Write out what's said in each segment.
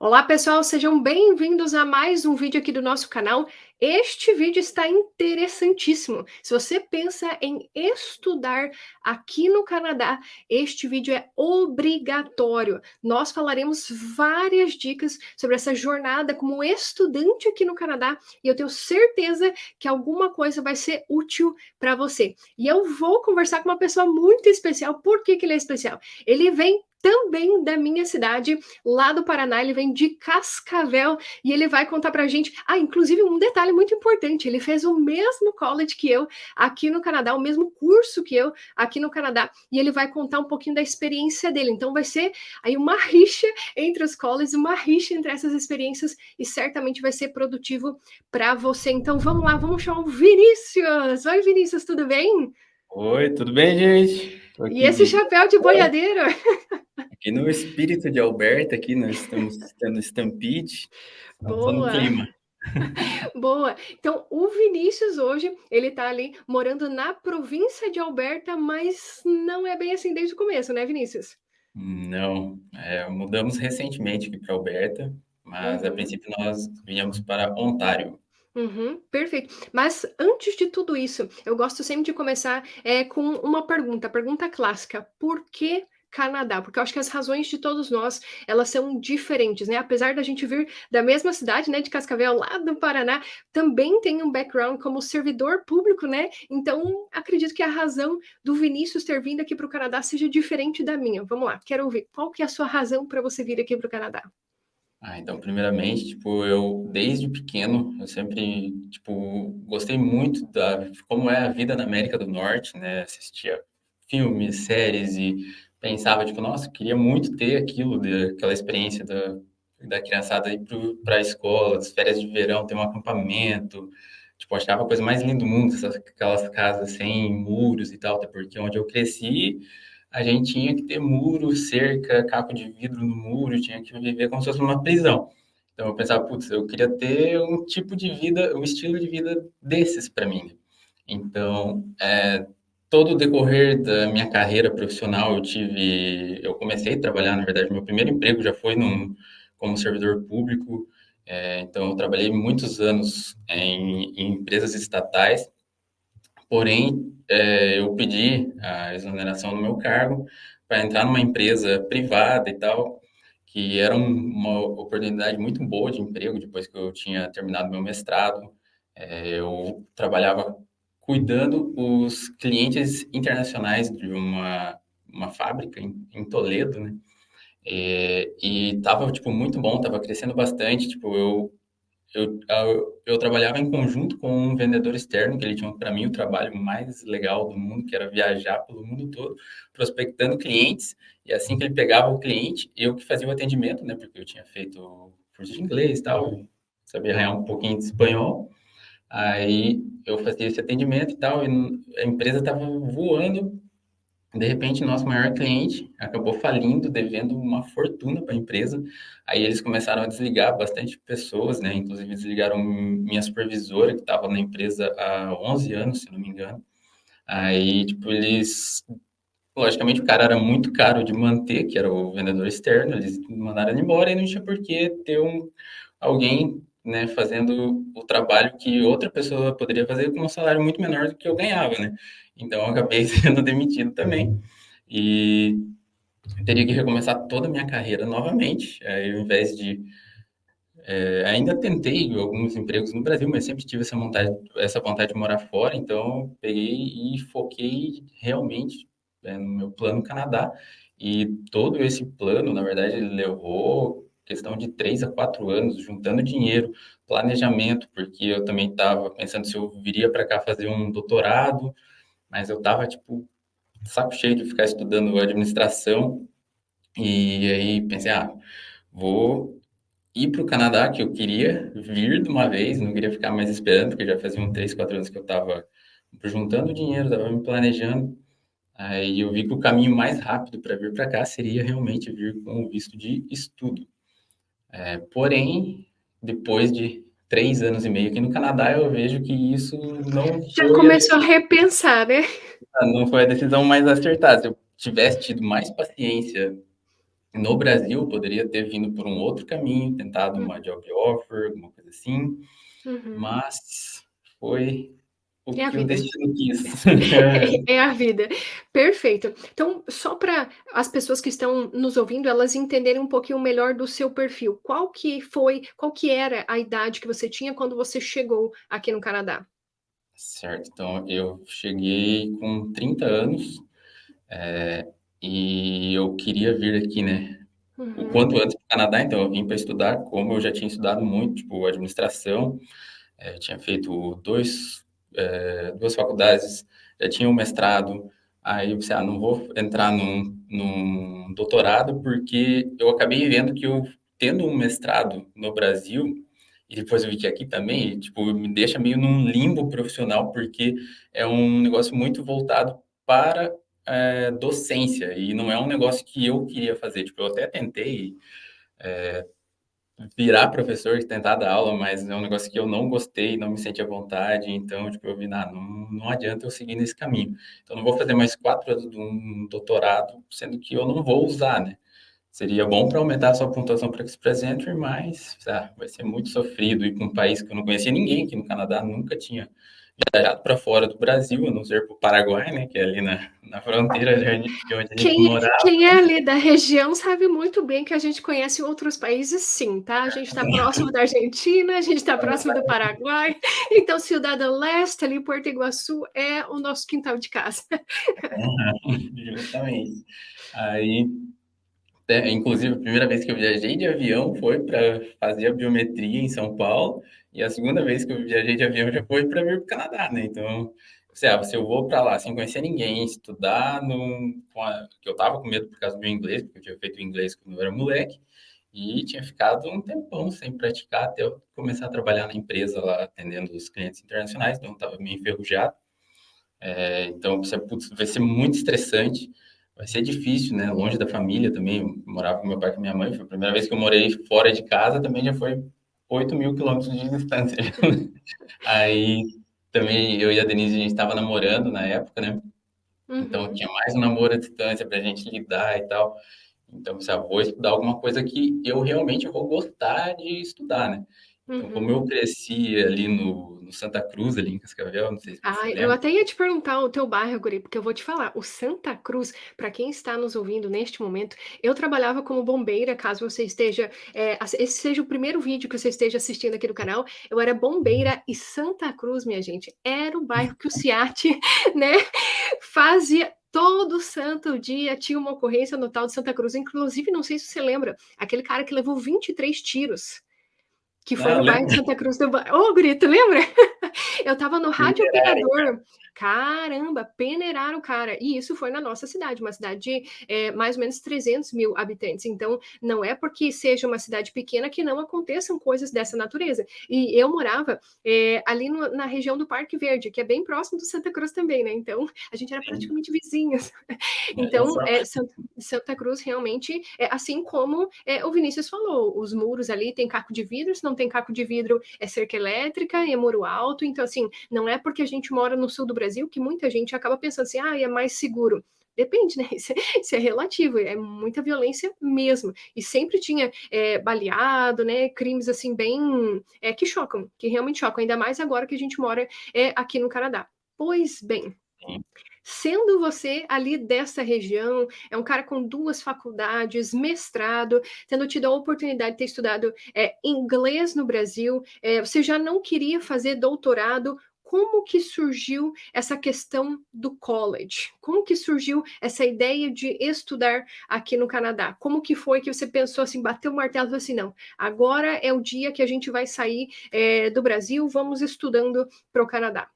Olá pessoal, sejam bem-vindos a mais um vídeo aqui do nosso canal. Este vídeo está interessantíssimo. Se você pensa em estudar aqui no Canadá, este vídeo é obrigatório. Nós falaremos várias dicas sobre essa jornada como estudante aqui no Canadá e eu tenho certeza que alguma coisa vai ser útil para você. E eu vou conversar com uma pessoa muito especial. Por que ele é especial? Ele vem também da minha cidade, lá do Paraná, ele vem de Cascavel e ele vai contar pra gente. Inclusive um detalhe muito importante: ele fez o mesmo college que eu aqui no Canadá, o mesmo curso que eu aqui no Canadá, e ele vai contar um pouquinho da experiência dele. Então vai ser aí uma rixa entre os colleges, uma rixa entre essas experiências e certamente vai ser produtivo para você. Então vamos lá, vamos chamar o Vinícius. Oi, Vinícius, tudo bem? Oi, tudo bem, gente? Tô E aqui esse de chapéu de boiadeiro? aqui no espírito de Alberta, aqui nós estamos tendo Stampede, estamos só no Boa. clima. Boa. Então, o Vinícius hoje, ele tá ali morando na província de Alberta, mas não é bem assim desde o começo, né, Vinícius? Não, mudamos recentemente aqui para Alberta, mas a Uhum, princípio nós viemos para Ontário. uhum, perfeito. Mas antes de tudo isso, eu gosto sempre de começar com uma pergunta, a pergunta clássica: por que Canadá? Porque eu acho que as razões de todos nós, elas são diferentes, né? Apesar da gente vir da mesma cidade, né, de Cascavel, lá do Paraná, também tem um background como servidor público, né? Então, acredito que a razão do Vinícius ter vindo aqui para o Canadá seja diferente da minha. Vamos lá, quero ouvir. Qual que é a sua razão para você vir aqui para o Canadá? Então, primeiramente, tipo, eu desde pequeno, eu sempre, tipo, gostei muito da como é a vida na América do Norte, né? Assistia filmes, séries e pensava, tipo, nossa, queria muito ter aquilo, aquela experiência da criançada ir para a escola, as férias de verão, ter um acampamento. Tipo, achava a coisa mais linda do mundo, aquelas casas sem muros e tal, até porque onde eu cresci a gente tinha que ter muro, cerca, caco de vidro no muro, tinha que viver como se fosse uma prisão. Então eu pensava, putz, eu queria ter um tipo de vida, um estilo de vida desses para mim. Então, todo o decorrer da minha carreira profissional, eu comecei a trabalhar, na verdade, meu primeiro emprego já foi como servidor público. Então eu trabalhei muitos anos em empresas estatais. Porém, eu pedi a exoneração do meu cargo para entrar numa empresa privada e tal, que era uma oportunidade muito boa de emprego depois que eu tinha terminado meu mestrado. Eu trabalhava cuidando os clientes internacionais de uma fábrica em Toledo, né? E tava, tipo, muito bom, tava crescendo bastante, tipo, eu trabalhava em conjunto com um vendedor externo, que ele tinha para mim o trabalho mais legal do mundo, que era viajar pelo mundo todo, prospectando clientes. E assim que ele pegava o cliente, eu que fazia o atendimento, né? Porque eu tinha feito curso de inglês e tal, sabia arranhar um pouquinho de espanhol. Aí eu fazia esse atendimento e tal, e a empresa estava voando. De repente, nosso maior cliente acabou falindo, devendo uma fortuna para a empresa. Aí eles começaram a desligar bastante pessoas, né? Inclusive desligaram minha supervisora, que estava na empresa há 11 anos, se não me engano. Aí, tipo, logicamente, o cara era muito caro de manter, que era o vendedor externo, eles mandaram ele embora e não tinha por que ter alguém, né, fazendo o trabalho que outra pessoa poderia fazer com um salário muito menor do que eu ganhava, né? Então, eu acabei sendo demitido também e teria que recomeçar toda a minha carreira novamente, ao invés de... ainda tentei alguns empregos no Brasil, mas sempre tive essa vontade de morar fora, então peguei e foquei realmente, no meu plano Canadá. E todo esse plano, na verdade, ele levou questão de 3 a 4 anos, juntando dinheiro, planejamento, porque eu também estava pensando se eu viria para cá fazer um doutorado, mas eu estava, tipo, saco cheio de ficar estudando administração, e aí pensei, vou ir para o Canadá, que eu queria vir de uma vez, não queria ficar mais esperando, porque já fazia uns 3, 4 anos que eu estava juntando dinheiro, estava me planejando. Aí eu vi que o caminho mais rápido para vir para cá seria realmente vir com o visto de estudo. Porém, depois de 3 anos e meio aqui no Canadá, eu vejo que isso Já começou a repensar, né? não foi a decisão mais acertada. Se eu tivesse tido mais paciência No Brasil, poderia ter vindo por um outro caminho, tentado uma job offer, alguma coisa assim, Uhum. mas foi o É a que o vida. destino quis. É a vida. Perfeito. Então, só para as pessoas que estão nos ouvindo, elas entenderem um pouquinho melhor do seu perfil. Qual que era a idade que você tinha quando você chegou aqui no Canadá? Certo, então eu cheguei com 30 anos, e eu queria vir aqui, né, o Uhum, quanto antes para o Canadá, então eu vim para estudar, como eu já tinha estudado muito, tipo, administração, tinha feito duas faculdades, já tinha um mestrado, aí eu pensei, não vou entrar num doutorado, porque eu acabei vendo que eu, tendo um mestrado no Brasil, e depois eu vi que aqui também, tipo, me deixa meio num limbo profissional, porque é um negócio muito voltado para docência, e não é um negócio que eu queria fazer. Tipo, eu até tentei virar professor, tentar dar aula, mas é um negócio que eu não gostei, não me senti à vontade, então, tipo, eu vi, não adianta eu seguir nesse caminho. Então, não vou fazer mais 4 anos de um doutorado, sendo que eu não vou usar, né? Seria bom para aumentar a sua pontuação para Express Entry, mas vai ser muito sofrido ir para um país que eu não conhecia ninguém aqui no Canadá, nunca tinha viajado para fora do Brasil, a não ser para o Paraguai, né, que é ali na fronteira de onde a gente morava. quem é ali da região sabe muito bem que a gente conhece outros países, sim, tá? A gente está próximo da Argentina, a gente está próximo do Paraguai, então Ciudad del Leste, ali Porto Iguaçu, é o nosso quintal de casa. Justamente. Aí, inclusive, a primeira vez que eu viajei de avião foi para fazer a biometria em São Paulo, e a segunda vez que eu viajei de avião já foi para vir para o Canadá, né? Então, se eu vou para lá sem conhecer ninguém, estudar, que eu tava com medo por causa do meu inglês, porque eu tinha feito inglês quando eu era moleque, e tinha ficado um tempão sem praticar até eu começar a trabalhar na empresa lá, atendendo os clientes internacionais, então estava meio enferrujado. Então, putz, vai ser muito estressante, vai ser difícil, né? Longe da família também. Eu morava com meu pai e com minha mãe. Foi a primeira vez que eu morei fora de casa, também já foi 8.000 quilômetros de distância. Aí também eu e a Denise, a gente estava namorando na época, né? Então Uhum, tinha mais um namoro à distância para a gente lidar e tal. Então, se eu vou estudar alguma coisa que eu realmente vou gostar de estudar, né? Então, como uhum. eu cresci ali no Santa Cruz, ali em Cascavel, não sei se você Ah, eu lembra. até ia te perguntar o teu bairro, Guri, porque eu vou te falar, o Santa Cruz, para quem está nos ouvindo neste momento, eu trabalhava como bombeira, caso você esteja, esse seja o primeiro vídeo que você esteja assistindo aqui no canal, eu era bombeira e Santa Cruz, minha gente, era o bairro que o SIAT, né, fazia todo santo dia, tinha uma ocorrência no tal de Santa Cruz, inclusive, não sei se você lembra, aquele cara que levou 23 tiros, que foi Ah, eu no bairro de lembro. Santa Cruz do Ô, Guri, tu lembra? Eu estava no rádio Funerária. operador. Caramba, peneiraram o cara. E isso foi na nossa cidade, uma cidade de mais ou menos 300 mil habitantes. Então, não é porque seja uma cidade pequena que não aconteçam coisas dessa natureza. E eu morava ali na região do Parque Verde, que é bem próximo do Santa Cruz também, né? Então, a gente era Sim, praticamente vizinhos. olha Então, só. Santa Cruz realmente, assim como o Vinícius falou, os muros ali tem caco de vidro, se não tem caco de vidro é cerca elétrica, é muro alto, então assim, não é porque a gente mora no sul do Brasil que muita gente acaba pensando assim, é mais seguro. Depende, né? Isso é relativo, é muita violência mesmo. E sempre tinha baleado, né? Crimes assim bem que chocam, que realmente chocam, ainda mais agora que a gente mora aqui no Canadá. Pois bem, Sim. sendo você ali dessa região, é um cara com duas faculdades, mestrado, tendo tido a oportunidade de ter estudado inglês no Brasil, você já não queria fazer doutorado. Como que surgiu essa questão do college? Como que surgiu essa ideia de estudar aqui no Canadá? Como que foi que você pensou assim, bateu o martelo e falou assim, não, agora é o dia que a gente vai sair do Brasil, vamos estudando para o Canadá.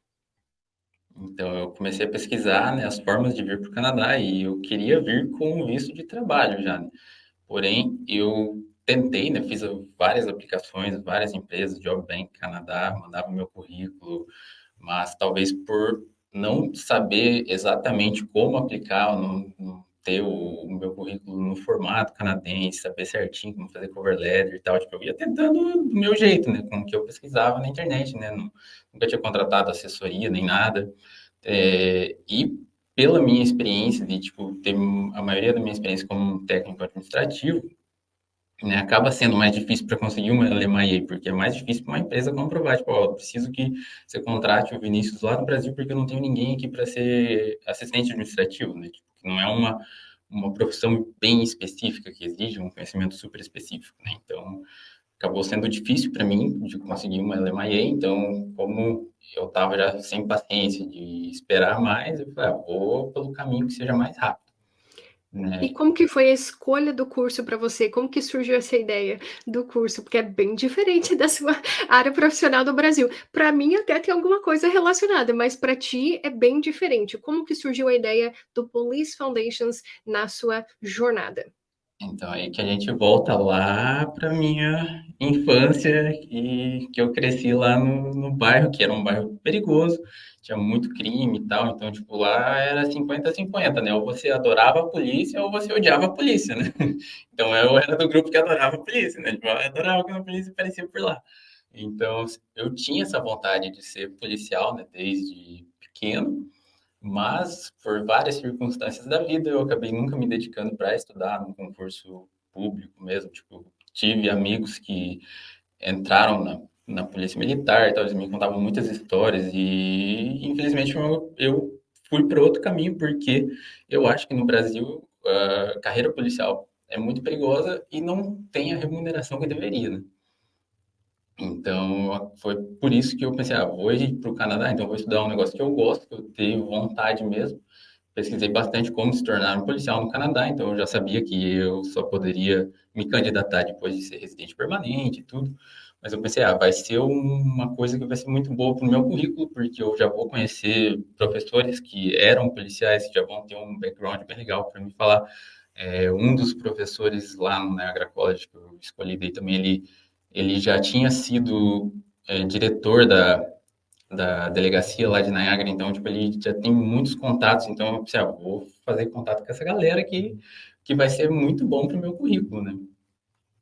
Então, eu comecei a pesquisar, né, as formas de vir para o Canadá e eu queria vir com visto de trabalho já, né? Porém, eu tentei, né, fiz várias aplicações, várias empresas, Job Bank Canadá, mandava meu currículo, mas talvez por não saber exatamente como aplicar, não ter o meu currículo no formato canadense, saber certinho como fazer cover letter e tal, tipo, eu ia tentando do meu jeito, né, com o que eu pesquisava na internet, né, nunca tinha contratado assessoria nem nada, e pela minha experiência de, tipo, ter a maioria da minha experiência como técnico administrativo, né, acaba sendo mais difícil para conseguir uma LMIA, porque é mais difícil para uma empresa comprovar, tipo, ó, eu preciso que você contrate o Vinícius lá no Brasil porque eu não tenho ninguém aqui para ser assistente administrativo, né? Tipo, que não é uma profissão bem específica que exige um conhecimento super específico, né? Então, acabou sendo difícil para mim de conseguir uma LMIA, então, como eu estava já sem paciência de esperar mais, eu falei, ah, vou pelo caminho que seja mais rápido, E né? como que foi a escolha do curso para você? Como que surgiu essa ideia do curso? Porque é bem diferente da sua área profissional do Brasil. Para mim até tem alguma coisa relacionada, mas para ti é bem diferente. Como que surgiu a ideia do Police Foundations na sua jornada? Então, aí que a gente volta lá para minha infância e que eu cresci lá no bairro, que era um bairro perigoso, tinha muito crime e tal, então, tipo, lá era 50-50, né? Ou você adorava a polícia ou você odiava a polícia, né? Então, eu era do grupo que adorava a polícia, né? Tipo, eu adorava quando a polícia aparecia por lá. Então, eu tinha essa vontade de ser policial, né, desde pequeno, mas, por várias circunstâncias da vida, eu acabei nunca me dedicando para estudar num concurso público mesmo. Tipo, tive amigos que entraram na Polícia Militar, então eles me contavam muitas histórias e, infelizmente, eu fui para outro caminho, porque eu acho que no Brasil a carreira policial é muito perigosa e não tem a remuneração que deveria, né? Então, foi por isso que eu pensei, ah, vou ir para o Canadá, então vou estudar um negócio que eu gosto, que eu tenho vontade mesmo. Pesquisei bastante como se tornar um policial no Canadá, então eu já sabia que eu só poderia me candidatar depois de ser residente permanente e tudo. Mas eu pensei, ah, vai ser uma coisa que vai ser muito boa para o meu currículo, porque eu já vou conhecer professores que eram policiais, que já vão ter um background bem legal para me falar. Um dos professores lá no Niagara College que eu escolhi daí também, ele já tinha sido diretor da delegacia lá de Niagara, então, tipo, ele já tem muitos contatos, então eu pensei, ah, vou fazer contato com essa galera que vai ser muito bom para o meu currículo, né?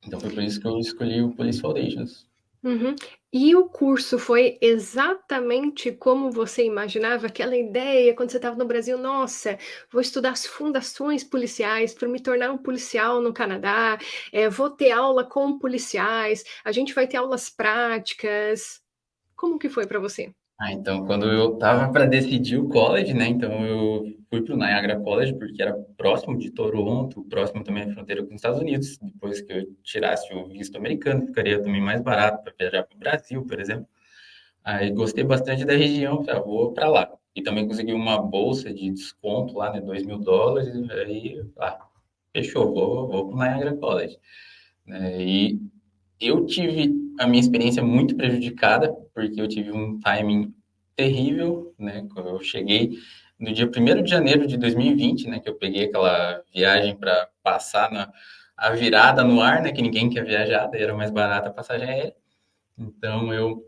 Então foi por isso que eu escolhi o Police Foundations. Uhum. E o curso foi exatamente como você imaginava? Aquela ideia quando você estava no Brasil, nossa, vou estudar as fundações policiais para me tornar um policial no Canadá, vou ter aula com policiais, a gente vai ter aulas práticas. Como que foi para você? Ah, então, quando eu tava para decidir o college, né? Então, eu fui para o Niagara College, porque era próximo de Toronto, próximo também à fronteira com os Estados Unidos. Depois que eu tirasse o visto americano, ficaria também mais barato para viajar para o Brasil, por exemplo. Aí, gostei bastante da região, falei, ah, vou para lá. E também consegui uma bolsa de desconto lá, né? $2.000. Aí, fechou, vou para o Niagara College, né? E eu tive a minha experiência muito prejudicada, porque eu tive um timing terrível, né? Quando eu cheguei no dia 1º de janeiro de 2020, né? Que eu peguei aquela viagem para passar a virada no ar, né? Que ninguém quer viajar, daí era mais barata a passagem aérea. Então, eu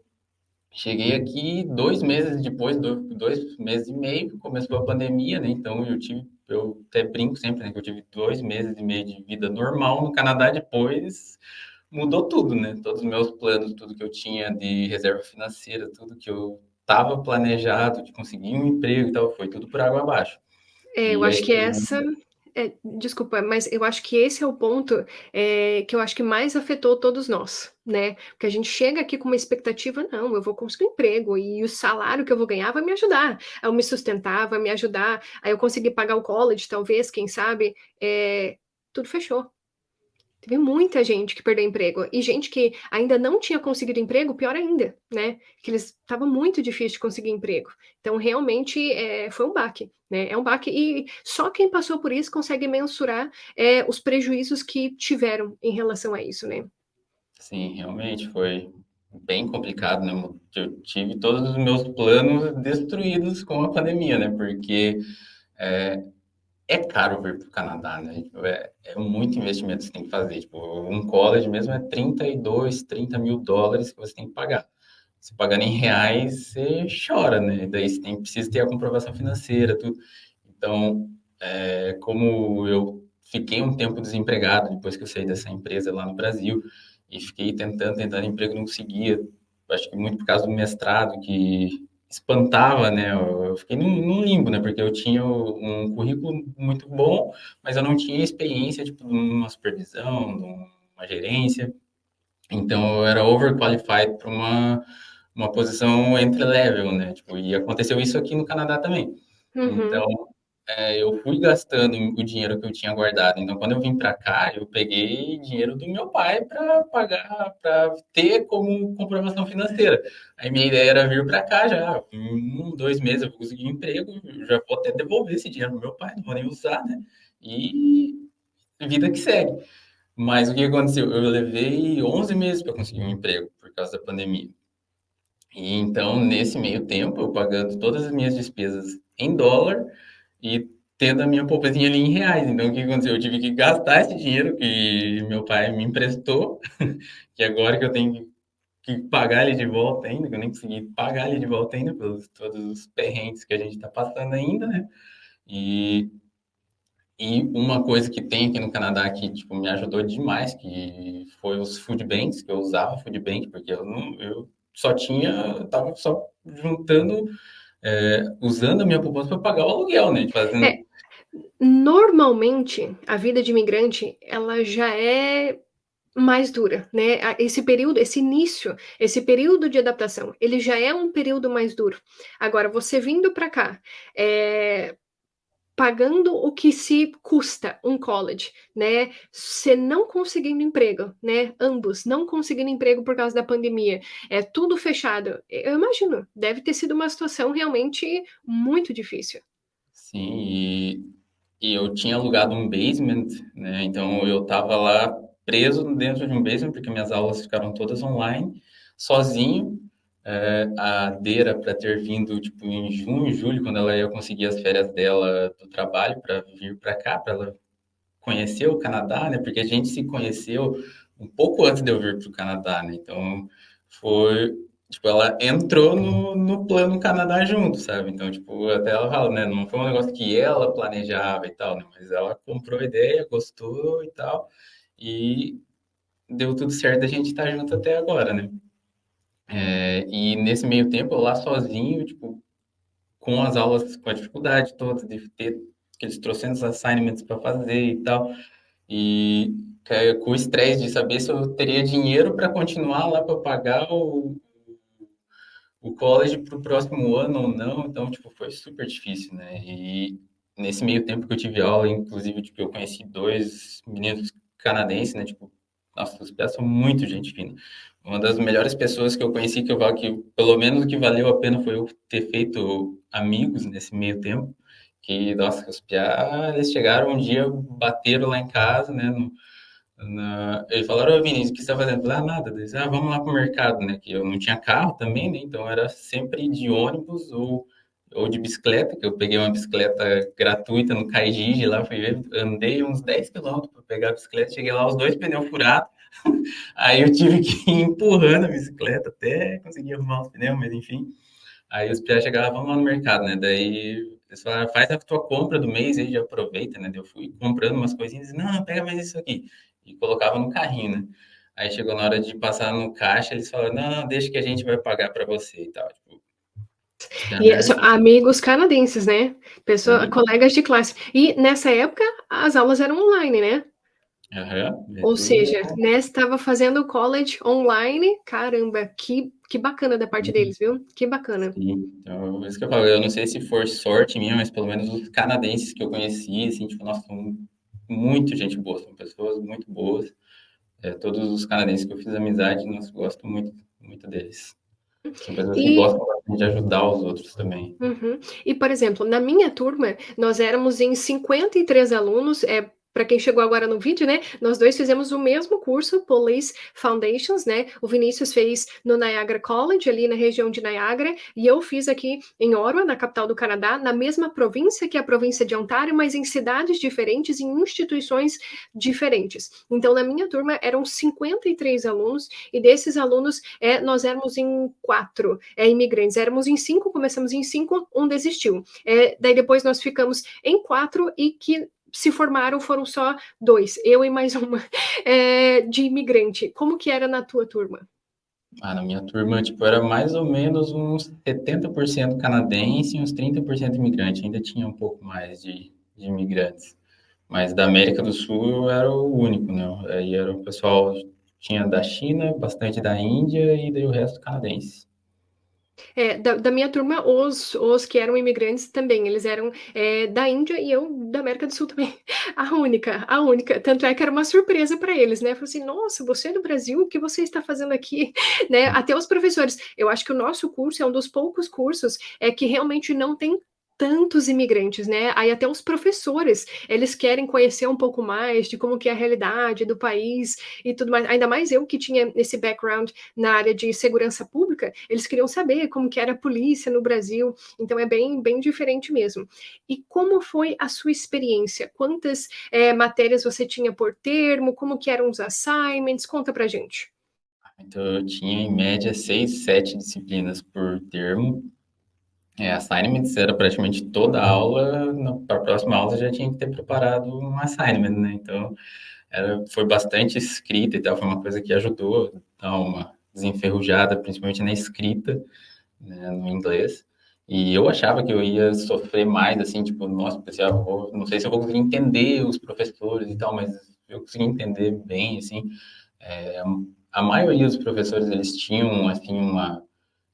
cheguei aqui 2 meses depois, 2 meses e meio, começou a pandemia, né? Então, eu até brinco sempre, né? Que eu tive 2 meses e meio de vida normal no Canadá, depois mudou tudo, né? Todos os meus planos, tudo que eu tinha de reserva financeira, tudo que eu estava planejado de conseguir um emprego e tal, foi tudo por água abaixo. Eu E a acho que experiência, essa desculpa, mas eu acho que esse é o ponto, que eu acho que mais afetou todos nós, né, porque a gente chega aqui com uma expectativa: "Não, eu vou conseguir um emprego e o salário que eu vou ganhar vai me ajudar a eu me sustentar, vai me ajudar a eu conseguir pagar o college talvez, quem sabe", tudo fechou. Teve muita gente que perdeu emprego e gente que ainda não tinha conseguido emprego, pior ainda, né, que eles estava muito difícil de conseguir emprego. Então realmente, foi um baque, né, é um baque e só quem passou por isso consegue mensurar, os prejuízos que tiveram em relação a isso, né. sim, realmente foi bem complicado, né? Eu tive todos os meus planos destruídos com a pandemia, né? Porque é caro vir para o Canadá, né? Tipo, é muito investimento que você tem que fazer. Tipo, um college mesmo é 32, $30.000 que você tem que pagar. Se pagando em reais, você chora, né? Daí você precisa ter a comprovação financeira, tudo. Então, como eu fiquei um tempo desempregado depois que eu saí dessa empresa lá no Brasil e fiquei tentando emprego, não conseguia. Acho que muito por causa do mestrado, que espantava, né? Eu fiquei num limbo, né? Porque eu tinha um currículo muito bom, mas eu não tinha experiência, tipo, numa supervisão, numa gerência. Então, eu era overqualified para uma posição entry-level, né? Tipo, e aconteceu isso aqui no Canadá também. Então, Uhum. eu fui gastando o dinheiro que eu tinha guardado. Então, quando eu vim para cá, eu peguei dinheiro do meu pai para pagar, para ter como comprovação financeira. Aí minha ideia era vir para cá já. Em 2 meses eu vou conseguir um emprego, eu já vou até devolver esse dinheiro pro meu pai, não vou nem usar, né? E vida que segue. Mas o que aconteceu? Eu levei 11 meses para conseguir um emprego por causa da pandemia. E então, nesse meio tempo, eu pagando todas as minhas despesas em dólar e tendo a minha poupancinha ali em reais. Então, o que aconteceu? Eu tive que gastar esse dinheiro que meu pai me emprestou, que agora que eu tenho que pagar ele de volta ainda, que eu nem consegui pagar ele de volta ainda, pelos todos os perrengues que a gente está passando ainda, né? E, e uma coisa que tem aqui no Canadá que, tipo, me ajudou demais, que foi os food banks, que eu usava food bank, porque eu só tinha, eu tava só juntando, usando a minha poupança para pagar o aluguel, né? Fazendo. É, normalmente, a vida de imigrante, ela já é mais dura, né? Esse período, esse início, esse período de adaptação, ele já é um período mais duro. Agora, você vindo para cá, é, pagando o que se custa um college, né? Você não conseguindo emprego, né? Ambos não conseguindo emprego por causa da pandemia, é tudo fechado. Eu imagino, deve ter sido uma situação realmente muito difícil. Sim, e eu tinha alugado um basement, né? Então eu estava lá preso dentro de um basement, porque minhas aulas ficaram todas online, sozinho. A Deira para ter vindo tipo em junho, julho, quando ela ia conseguir as férias dela do trabalho para vir para cá, para ela conhecer o Canadá, né? Porque a gente se conheceu um pouco antes de eu vir para o Canadá, né? Então foi, tipo, ela entrou no plano Canadá junto, sabe? Então, tipo, até ela fala, né? Não foi um negócio que ela planejava e tal, né? Mas ela comprou a ideia, gostou e tal, e deu tudo certo a gente estar junto até agora, né? E nesse meio tempo, eu lá sozinho, tipo, com as aulas, com a dificuldade toda de ter aqueles trocentos assignments para fazer e tal, e com o estresse de saber se eu teria dinheiro para continuar lá para pagar o college para o próximo ano ou não, então, tipo, foi super difícil, né? E nesse meio tempo que eu tive aula, inclusive, tipo, eu conheci dois meninos canadenses, né? Tipo, nossa, os caras são muito gente fina. Uma das melhores pessoas que eu conheci, que eu falo que pelo menos o que valeu a pena foi eu ter feito amigos nesse meio tempo. Que, nossa, os piá, eles chegaram um dia, bateram lá em casa, né? Eles falaram, ô Vinícius, o que você está fazendo? Eu falei, nada. Eles, vamos lá pro mercado, né? Que eu não tinha carro também, né? Então era sempre de ônibus ou de bicicleta, que eu peguei uma bicicleta gratuita no Caigige lá, fui ver, andei uns 10 quilômetros para pegar a bicicleta, cheguei lá, os dois pneus furados, aí eu tive que ir empurrando a bicicleta até conseguir arrumar os pneus, mas enfim. Aí os piás chegavam, vamos lá no mercado, né? Daí eles falaram, faz a tua compra do mês aí, já aproveita, né? Daí eu fui comprando umas coisinhas, e, não, pega mais isso aqui. E colocava no carrinho, né? Aí chegou na hora de passar no caixa, eles falaram, não, não, deixa que a gente vai pagar para você e tal. Tipo, os E piás, são amigos canadenses, né? Pessoa, sim, colegas de classe. E nessa época, as aulas eram online, né? aham, é Ou tudo. seja, né, estava fazendo college online. Caramba, que bacana da parte deles, viu? Que bacana. Sim, então, por isso que eu falo, eu não sei se for sorte minha, mas pelo menos os canadenses que eu conheci, assim, tipo, nossa, são muito gente boa, são pessoas muito boas. Todos os canadenses que eu fiz amizade, nós gosto muito, muito deles. São pessoas que E gostam bastante de ajudar os outros também. uhum. E, por exemplo, na minha turma, nós éramos em 53 alunos, para quem chegou agora no vídeo, né? Nós dois fizemos o mesmo curso, Police Foundations, né? O Vinícius fez no Niagara College, ali na região de Niagara, e eu fiz aqui em Ottawa, na capital do Canadá, na mesma província que a província de Ontário, mas em cidades diferentes, em instituições diferentes. Então, na minha turma, eram 53 alunos, e desses alunos, nós éramos em 4 imigrantes, éramos em 5, começamos em 5, um desistiu. Daí depois nós ficamos em 4 e que se formaram foram só 2, eu e mais uma de imigrante. Como que era na tua turma? Na minha turma, tipo, era mais ou menos uns 70% canadense e uns 30% imigrante. Ainda tinha um pouco mais de imigrantes. Mas da América do Sul eu era o único, né? Aí era o pessoal, tinha da China, bastante da Índia e daí o resto canadense. Da minha turma, os que eram imigrantes também, eles eram da Índia e eu da América do Sul também. A única, a única. Tanto é que era uma surpresa para eles, né? Falei assim, nossa, você é do Brasil, o que você está fazendo aqui? Né? Até os professores. Eu acho que o nosso curso é um dos poucos cursos que realmente não tem tantos imigrantes, né? Aí até os professores, eles querem conhecer um pouco mais de como que é a realidade do país e tudo mais. Ainda mais eu que tinha esse background na área de segurança pública, eles queriam saber como que era a polícia no Brasil, então é bem diferente mesmo. E como foi a sua experiência? Quantas matérias você tinha por termo? Como que eram os assignments? Conta pra gente. Então eu tinha em média 6, 7 disciplinas por termo. Assignments era praticamente toda a aula, para a próxima aula já tinha que ter preparado um assignment, né? Então foi bastante escrita e tal, foi uma coisa que ajudou a dar uma desenferrujada, principalmente na escrita, né, no inglês. E eu achava que eu ia sofrer mais, assim, tipo, nossa, pensei, não sei se eu vou conseguir entender os professores e tal, mas eu consegui entender bem, assim. É, a maioria dos professores, eles tinham, assim,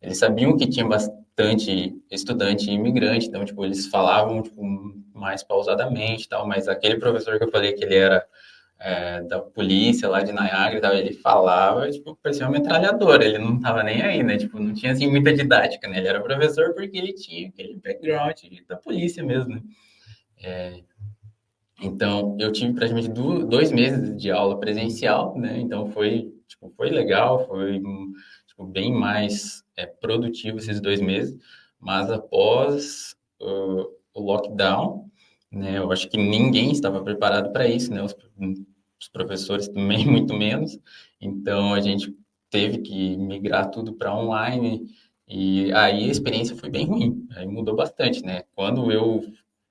eles sabiam que tinha bastante estudante imigrante, então, tipo, eles falavam, tipo, mais pausadamente e tal, mas aquele professor que eu falei que ele era da polícia lá de Niagara e tal, ele falava, tipo, parecia uma metralhadora, ele não tava nem aí, né, tipo, não tinha, assim, muita didática, né, ele era professor porque ele tinha aquele background da polícia mesmo, né. Então, eu tive praticamente 2 meses de aula presencial, né, então foi legal, foi, tipo, bem mais produtivo esses 2 meses, mas após o lockdown, né, eu acho que ninguém estava preparado para isso, né, os professores também, muito menos. Então, a gente teve que migrar tudo para online. E aí a experiência foi bem ruim. Aí mudou bastante, né? Quando eu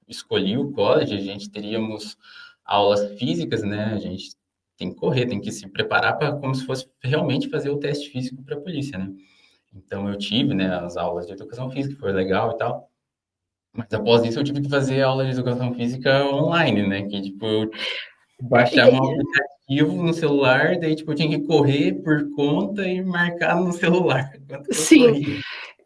escolhi o college, a gente teríamos aulas físicas, né? A gente tem que correr, tem que se preparar para como se fosse realmente fazer o teste físico para a polícia, né? Então eu tive, né, as aulas de educação física, foi legal e tal. Mas após isso eu tive que fazer aula de educação física online, né? Que tipo, eu baixava um aplicativo no celular, daí tipo, eu tinha que correr por conta e marcar no celular quanto que eu Sim, corria.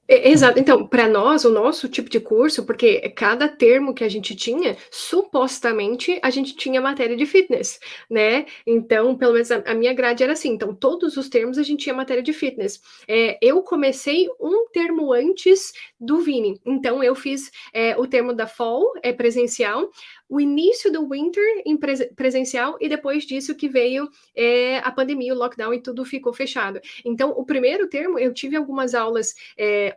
exato. Então, para nós, o nosso tipo de curso, porque cada termo que a gente tinha, supostamente a gente tinha matéria de fitness, né? Então, pelo menos a minha grade era assim. Então, todos os termos a gente tinha matéria de fitness. Eu comecei um termo antes do Vini. Então, eu fiz o termo da fall, presencial, o início do winter em presencial, e depois disso que veio a pandemia, o lockdown e tudo ficou fechado. Então, o primeiro termo, eu tive algumas aulas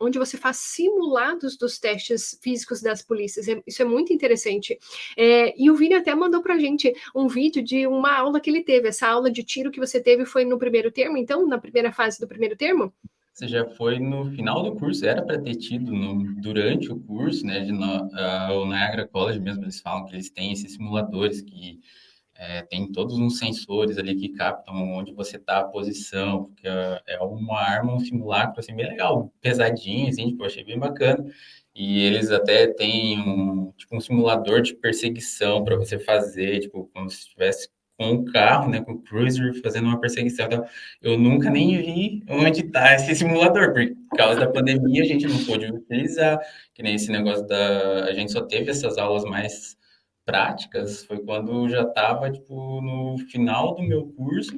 onde você faz simulados dos testes físicos das polícias. Isso é muito interessante. E o Vini até mandou pra gente um vídeo de uma aula que ele teve. Essa aula de tiro que você teve foi no primeiro termo, então, na primeira fase do primeiro termo? Você já foi no final do curso, era para ter tido durante o curso, né? O Niagara College mesmo, eles falam que eles têm esses simuladores que tem todos uns sensores ali que captam onde você está, a posição, porque é uma arma, um simulacro, assim, bem legal, pesadinho, assim, tipo, eu achei bem bacana. E eles até têm tipo, um simulador de perseguição para você fazer, tipo, como se estivesse com um carro, né, com o cruiser fazendo uma perseguição. Então, eu nunca nem vi onde está esse simulador, por causa da pandemia a gente não pôde utilizar, que nem esse negócio a gente só teve essas aulas mais práticas foi quando já estava tipo no final do meu curso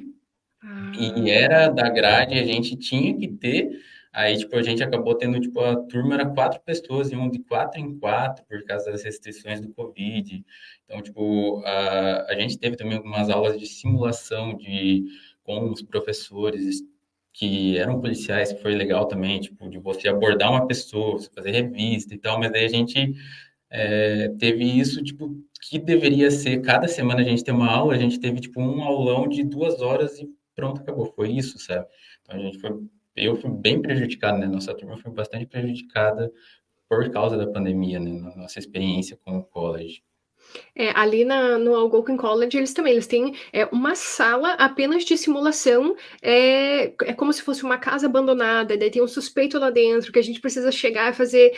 e Ah, era da grade, a gente tinha que ter. Aí, tipo, a gente acabou tendo, tipo, a turma era 4 pessoas, iam de 4 em 4 por causa das restrições do Covid. Então, tipo, a gente teve também algumas aulas de simulação com os professores que eram policiais, que foi legal também, tipo, de você abordar uma pessoa, você fazer revista e tal, mas aí a gente teve isso, tipo, que deveria ser, cada semana a gente tem uma aula, a gente teve, tipo, um aulão de 2 horas e pronto, acabou, foi isso, sabe? Então eu fui bem prejudicado, né? Nossa turma foi bastante prejudicada por causa da pandemia, né? Na nossa experiência com o college. Ali no Algonquin College, eles têm uma sala apenas de simulação, é como se fosse uma casa abandonada, daí tem um suspeito lá dentro, que a gente precisa chegar e fazer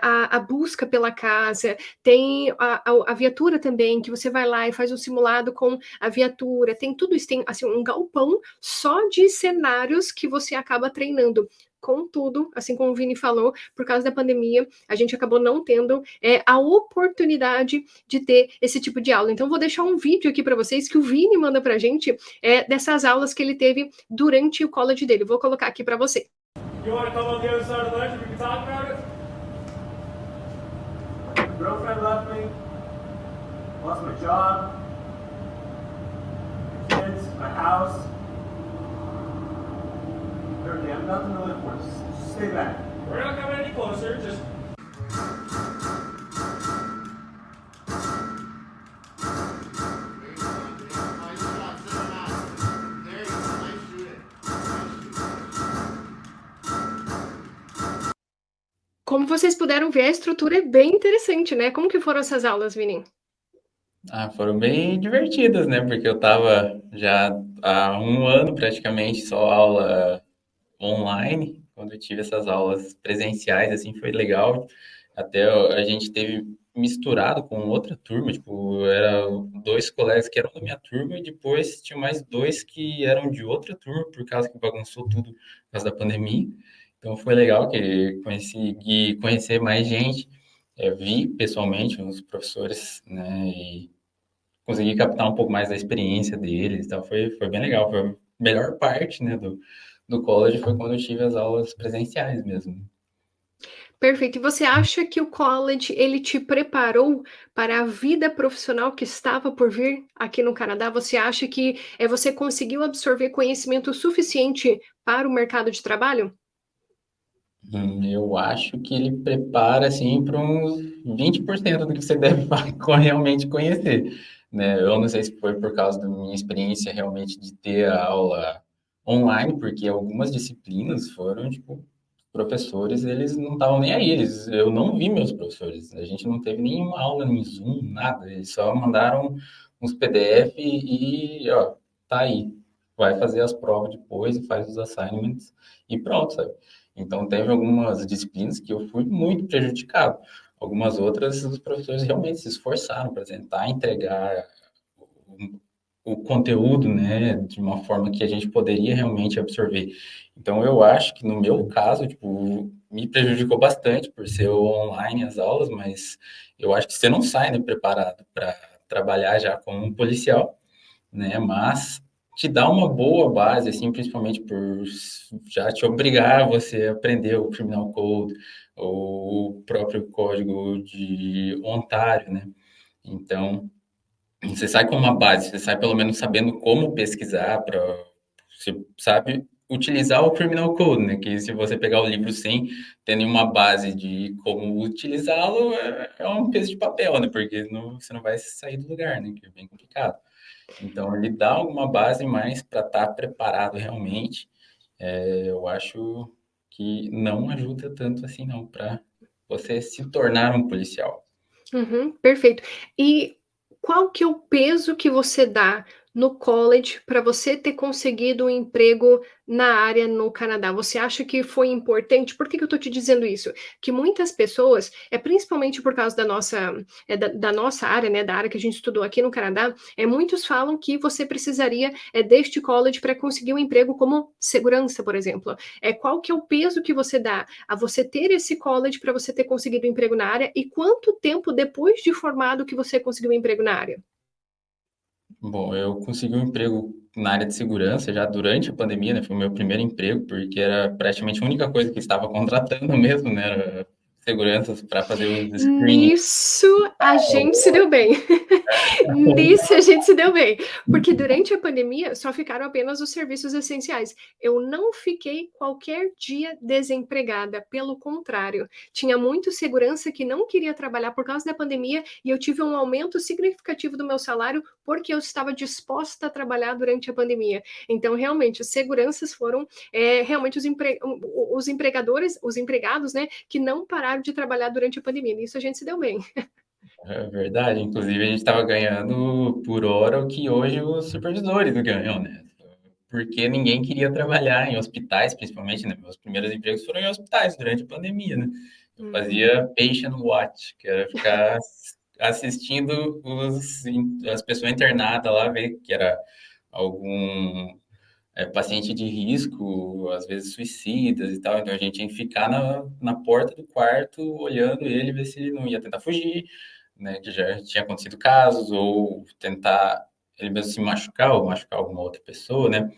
a busca pela casa, tem a viatura também, que você vai lá e faz um simulado com a viatura, tem tudo isso, tem assim, um galpão só de cenários que você acaba treinando. Contudo, assim como o Vini falou, por causa da pandemia, a gente acabou não tendo a oportunidade de ter esse tipo de aula. Então, vou deixar um vídeo aqui para vocês que o Vini manda para a gente dessas aulas que ele teve durante o college dele. Vou colocar aqui para você. Girlfriend left me, lost my job, my kids, my house. Everything. I have nothing to live for. Just stay back. We're not coming any closer. Just. Como vocês puderam ver, a estrutura é bem interessante, né? Como que foram essas aulas, Vini? Foram bem divertidas, né? Porque eu tava já há um ano praticamente só aula online. Quando eu tive essas aulas presenciais, assim, foi legal. Até a gente teve misturado com outra turma, tipo, era dois colegas que eram da minha turma e depois tinha mais dois que eram de outra turma, por causa que bagunçou tudo por causa da pandemia. Então foi legal que consegui conhecer mais gente, vi pessoalmente os professores, né, e consegui captar um pouco mais da experiência deles, então foi bem legal. Foi a melhor parte, né, do college foi quando eu tive as aulas presenciais mesmo. Perfeito. E você acha que o college ele te preparou para a vida profissional que estava por vir aqui no Canadá? Você acha que você conseguiu absorver conhecimento suficiente para o mercado de trabalho? Eu acho que ele prepara, assim, para uns 20% do que você deve realmente conhecer, né? Eu não sei se foi por causa da minha experiência realmente de ter a aula online, porque algumas disciplinas foram, tipo, professores, eles não estavam nem aí, eu não vi meus professores, a gente não teve nenhuma aula em Zoom, nada, eles só mandaram uns PDF ó, tá aí, vai fazer as provas depois e faz os assignments e pronto, sabe? Então, teve algumas disciplinas que eu fui muito prejudicado. Algumas outras, os professores realmente se esforçaram para tentar entregar o conteúdo, né, de uma forma que a gente poderia realmente absorver. Então, eu acho que no meu caso, tipo, me prejudicou bastante por ser online as aulas, mas eu acho que você não sai, né, preparado para trabalhar já como um policial, né? Mas te dá uma boa base, assim, principalmente por já te obrigar a você aprender o Criminal Code, ou o próprio código de Ontário, né? Então, você sai com uma base, você sai pelo menos sabendo como pesquisar, você sabe utilizar o Criminal Code, né? Que se você pegar o livro sem ter nenhuma base de como utilizá-lo, é um peso de papel, né? Porque você não vai sair do lugar, né? Que é bem complicado. Então, ele dá alguma base mais para estar preparado realmente. Eu acho que não ajuda tanto assim, não, para você se tornar um policial. Uhum, perfeito. E qual que é o peso que você dá no college para você ter conseguido um emprego na área no Canadá? Você acha que foi importante? Por que eu estou te dizendo isso? Que muitas pessoas, principalmente por causa da nossa área, né, da área que a gente estudou aqui no Canadá, muitos falam que você precisaria deste college para conseguir um emprego como segurança, por exemplo. Qual que é o peso que você dá a você ter esse college para você ter conseguido um emprego na área e quanto tempo depois de formado que você conseguiu um emprego na área? Bom, eu consegui um emprego na área de segurança já durante a pandemia, né? Foi o meu primeiro emprego, porque era praticamente a única coisa que estava contratando mesmo, né? Era seguranças para fazer os screenings. Nisso a gente se deu bem. Nisso a gente se deu bem. Porque durante a pandemia só ficaram apenas os serviços essenciais. Eu não fiquei qualquer dia desempregada. Pelo contrário, tinha muito segurança que não queria trabalhar por causa da pandemia e eu tive um aumento significativo do meu salário porque eu estava disposta a trabalhar durante a pandemia. Então, realmente, os seguranças foram realmente os empregadores, os empregados, né, que não pararam de trabalhar durante a pandemia. Nisso a gente se deu bem. É verdade. Inclusive, a gente estava ganhando por hora o que hoje os supervisores ganham, né? Porque ninguém queria trabalhar em hospitais, principalmente, né? Meus primeiros empregos foram em hospitais durante a pandemia, né? Eu Uhum. fazia patient watch, que era ficar assistindo as pessoas internadas lá, ver que era algum paciente de risco, às vezes suicidas e tal. Então a gente tinha que ficar na porta do quarto olhando ele, ver se ele não ia tentar fugir, né? Que já tinha acontecido casos, ou tentar ele mesmo se machucar ou machucar alguma outra pessoa, né?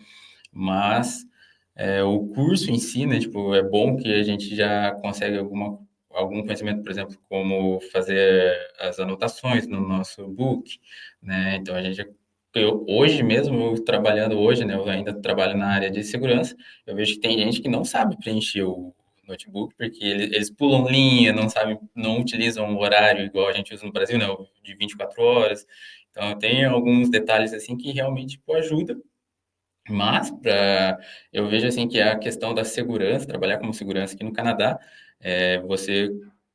Mas o curso em si, né? Tipo, é bom que a gente já consegue algum conhecimento, por exemplo, como fazer as anotações no nosso book, né? Então a gente hoje mesmo, eu trabalhando hoje, né, eu ainda trabalho na área de segurança, eu vejo que tem gente que não sabe preencher o notebook, porque eles pulam linha, não sabem, não utilizam o horário igual a gente usa no Brasil, né, o de 24 horas. Então, tem alguns detalhes, assim, que realmente, tipo, ajuda. Mas, eu vejo, assim, que a questão da segurança, trabalhar como segurança aqui no Canadá, você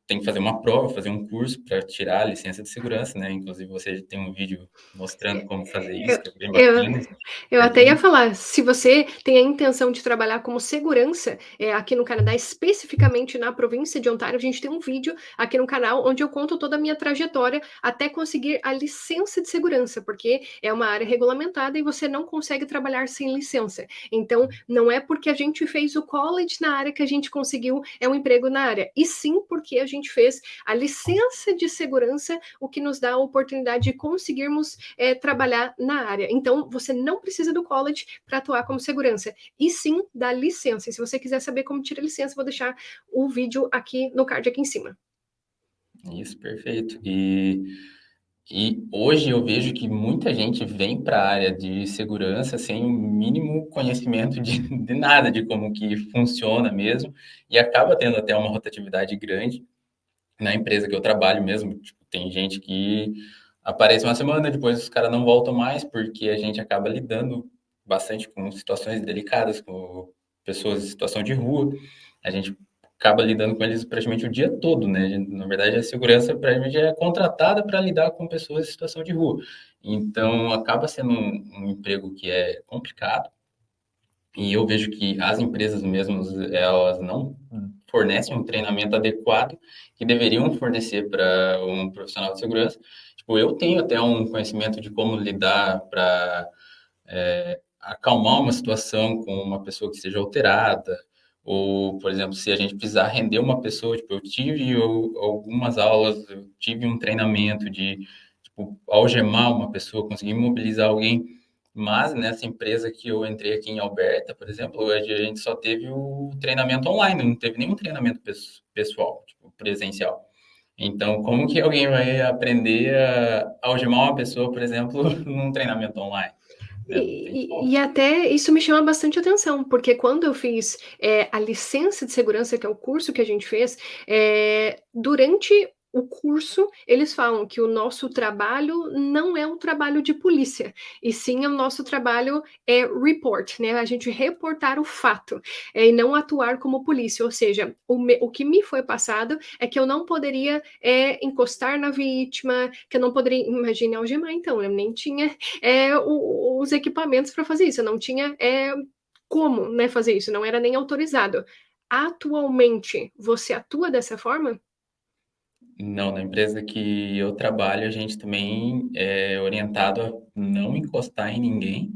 tem que fazer uma prova, fazer um curso para tirar a licença de segurança, né? Inclusive, você tem um vídeo mostrando como fazer isso, Eu, que é bem eu, bacana, eu até ia certinho. falar, se você tem a intenção de trabalhar como segurança aqui no Canadá, especificamente na província de Ontário, a gente tem um vídeo aqui no canal onde eu conto toda a minha trajetória até conseguir a licença de segurança, porque é uma área regulamentada e você não consegue trabalhar sem licença. Então, não é porque a gente fez o college na área que a gente conseguiu um emprego na área, e sim porque a gente fez a licença de segurança, o que nos dá a oportunidade de conseguirmos trabalhar na área. Então, você não precisa do college para atuar como segurança, e sim da licença. E se você quiser saber como tirar licença, vou deixar o vídeo aqui no card aqui em cima. Isso, perfeito. E hoje eu vejo que muita gente vem para a área de segurança sem o mínimo conhecimento de nada, de como que funciona mesmo, e acaba tendo até uma rotatividade grande. Na empresa que eu trabalho mesmo, tipo, tem gente que aparece uma semana, depois os caras não voltam mais, porque a gente acaba lidando bastante com situações delicadas, com pessoas em situação de rua. A gente acaba lidando com eles praticamente o dia todo, né? Na verdade, a segurança praticamente é contratada para lidar com pessoas em situação de rua. Então, acaba sendo um emprego que é complicado, e eu vejo que as empresas mesmo, elas não fornecem um treinamento adequado que deveriam fornecer para um profissional de segurança. Tipo, eu tenho até um conhecimento de como lidar para acalmar uma situação com uma pessoa que esteja alterada, ou, por exemplo, se a gente precisar render uma pessoa, tipo, eu tive algumas aulas, eu tive um treinamento de, tipo, algemar uma pessoa, conseguir imobilizar alguém, mas nessa empresa que eu entrei aqui em Alberta, por exemplo, a gente só teve o treinamento online, não teve nenhum treinamento pessoal, tipo, presencial. Então, como que alguém vai aprender a algemar uma pessoa, por exemplo, num treinamento online? Né? Não tem E como. até isso me chama bastante atenção, porque quando eu fiz a licença de segurança, que é o curso que a gente fez, durante o curso, eles falam que o nosso trabalho não é um trabalho de polícia, e sim o nosso trabalho é report, né? A gente reportar o fato, e não atuar como polícia. Ou seja, o que me foi passado é que eu não poderia encostar na vítima, que eu não poderia, imagine algemar, então, eu nem tinha os equipamentos para fazer isso. Eu não tinha como, né, fazer isso, não era nem autorizado. Atualmente, você atua dessa forma? Não, na empresa que eu trabalho, a gente também é orientado a não encostar em ninguém,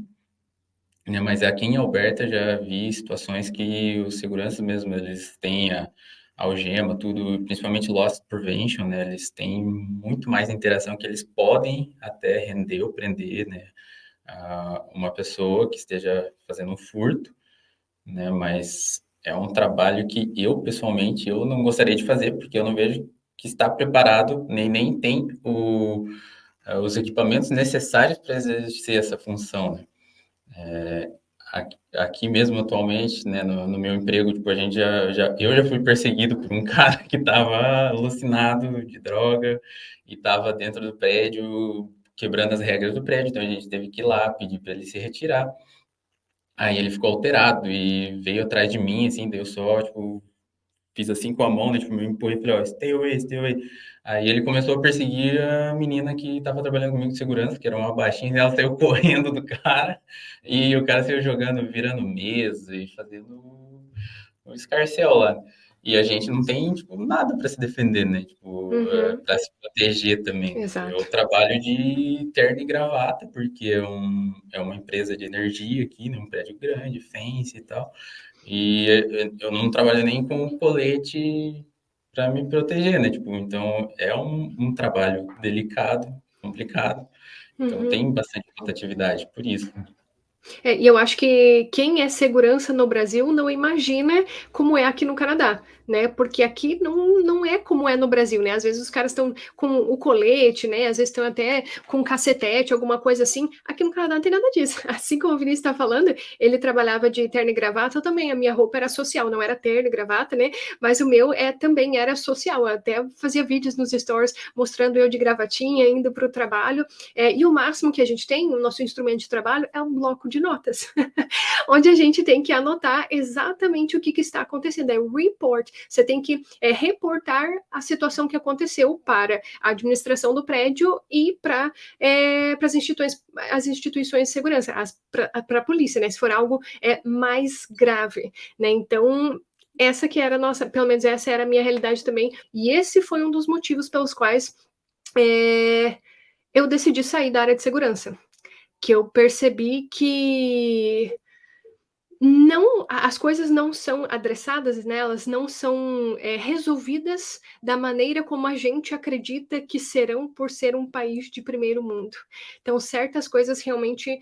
né? Mas aqui em Alberta eu já vi situações que os seguranças mesmo, eles têm a algema, tudo, principalmente loss prevention, né? Eles têm muito mais interação que eles podem até render ou prender, né? Uma pessoa que esteja fazendo um furto, né? Mas é um trabalho que eu, pessoalmente, eu não gostaria de fazer, porque eu não vejo que está preparado, nem tem os equipamentos necessários para exercer essa função, né? Aqui mesmo, atualmente, né, no meu emprego, tipo, a gente eu já fui perseguido por um cara que estava alucinado de droga e estava dentro do prédio, quebrando as regras do prédio, então a gente teve que ir lá pedir para ele se retirar. Aí ele ficou alterado e veio atrás de mim, assim, daí eu só, tipo, fiz assim com a mão, né? Tipo, me empurrei e falei, ó, stay away, stay away. Aí ele começou a perseguir a menina que estava trabalhando comigo de segurança, que era uma baixinha, e ela saiu correndo do cara, e o cara saiu jogando, virando mesa e fazendo um escarcéu lá. E a gente não tem, tipo, nada para se defender, né? Tipo, Uhum, para se proteger também, né? Eu exato. trabalho de terno e gravata, porque é uma empresa de energia aqui, né? Um prédio grande, fence e tal. E eu não trabalho nem com colete para me proteger, né? Tipo, então é um trabalho delicado, complicado. Então Uhum. tem bastante rotatividade, por isso. É, e eu acho que quem é segurança no Brasil não imagina como é aqui no Canadá, né? Porque aqui não é como é no Brasil, né? Às vezes os caras estão com o colete, né? Às vezes estão até com cacetete, alguma coisa assim. Aqui no Canadá não tem nada disso. Assim como o Vinícius está falando, ele trabalhava de terno e gravata, eu também. A minha roupa era social, não era terno e gravata, né? Mas o meu também era social. Eu até fazia vídeos nos stories mostrando eu de gravatinha, indo para o trabalho. E o máximo que a gente tem, o nosso instrumento de trabalho, é um bloco de notas, onde a gente tem que anotar exatamente o que está acontecendo. É report. Você tem que reportar a situação que aconteceu para a administração do prédio e para as instituições de segurança, para a polícia, né? Se for algo mais grave, né? Então, essa que era a nossa, pelo menos essa era a minha realidade também, e esse foi um dos motivos pelos quais eu decidi sair da área de segurança, que eu percebi que não, as coisas não são adressadas, né? Elas não são resolvidas da maneira como a gente acredita que serão por ser um país de primeiro mundo. Então, certas coisas realmente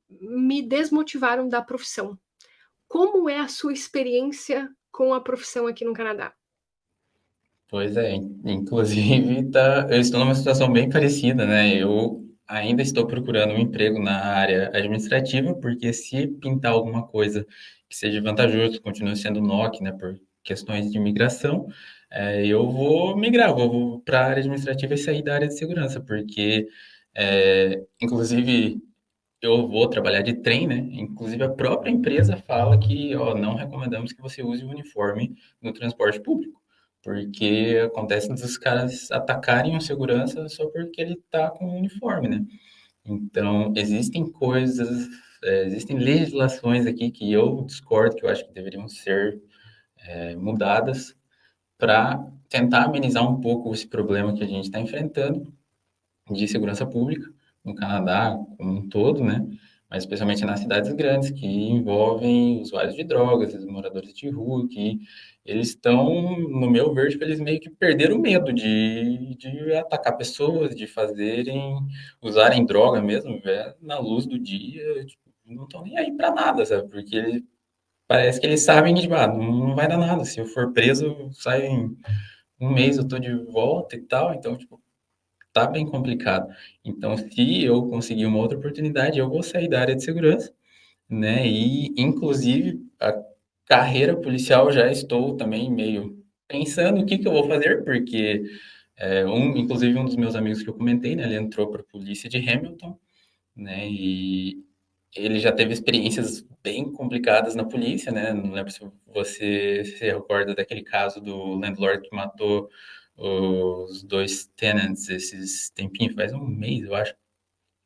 me desmotivaram da profissão. Como é a sua experiência com a profissão aqui no Canadá? Pois é, inclusive eu estou numa situação bem parecida, né? Eu ainda estou procurando um emprego na área administrativa, porque se pintar alguma coisa que seja vantajoso, continue sendo NOC, né, por questões de imigração, eu vou migrar, vou para a área administrativa e sair da área de segurança, porque, inclusive, eu vou trabalhar de trem, né? Inclusive, a própria empresa fala que, ó, não recomendamos que você use o uniforme no transporte público, porque acontece dos caras atacarem o segurança só porque ele tá com o uniforme, né? Então, existem coisas, existem legislações aqui que eu discordo, que eu acho que deveriam ser mudadas para tentar amenizar um pouco esse problema que a gente está enfrentando de segurança pública no Canadá como um todo, né? Mas especialmente nas cidades grandes que envolvem usuários de drogas, os moradores de rua, que eles estão, no meu ver, tipo, eles meio que perderam o medo de atacar pessoas, de fazerem, usarem droga mesmo, na luz do dia, tipo, não estão nem aí para nada, sabe? Porque parece que eles sabem que, tipo, não vai dar nada, se eu for preso, sai em um mês eu tô de volta e tal, então, tipo, tá bem complicado. Então, se eu conseguir uma outra oportunidade, eu vou sair da área de segurança, né? E, inclusive, a carreira policial já estou também meio pensando o que que eu vou fazer, porque inclusive um dos meus amigos que eu comentei, né? Ele entrou para a polícia de Hamilton, né? E ele já teve experiências bem complicadas na polícia, né? Não lembro se você se recorda daquele caso do landlord que matou os dois tenants esses tempinhos, faz um mês, eu acho.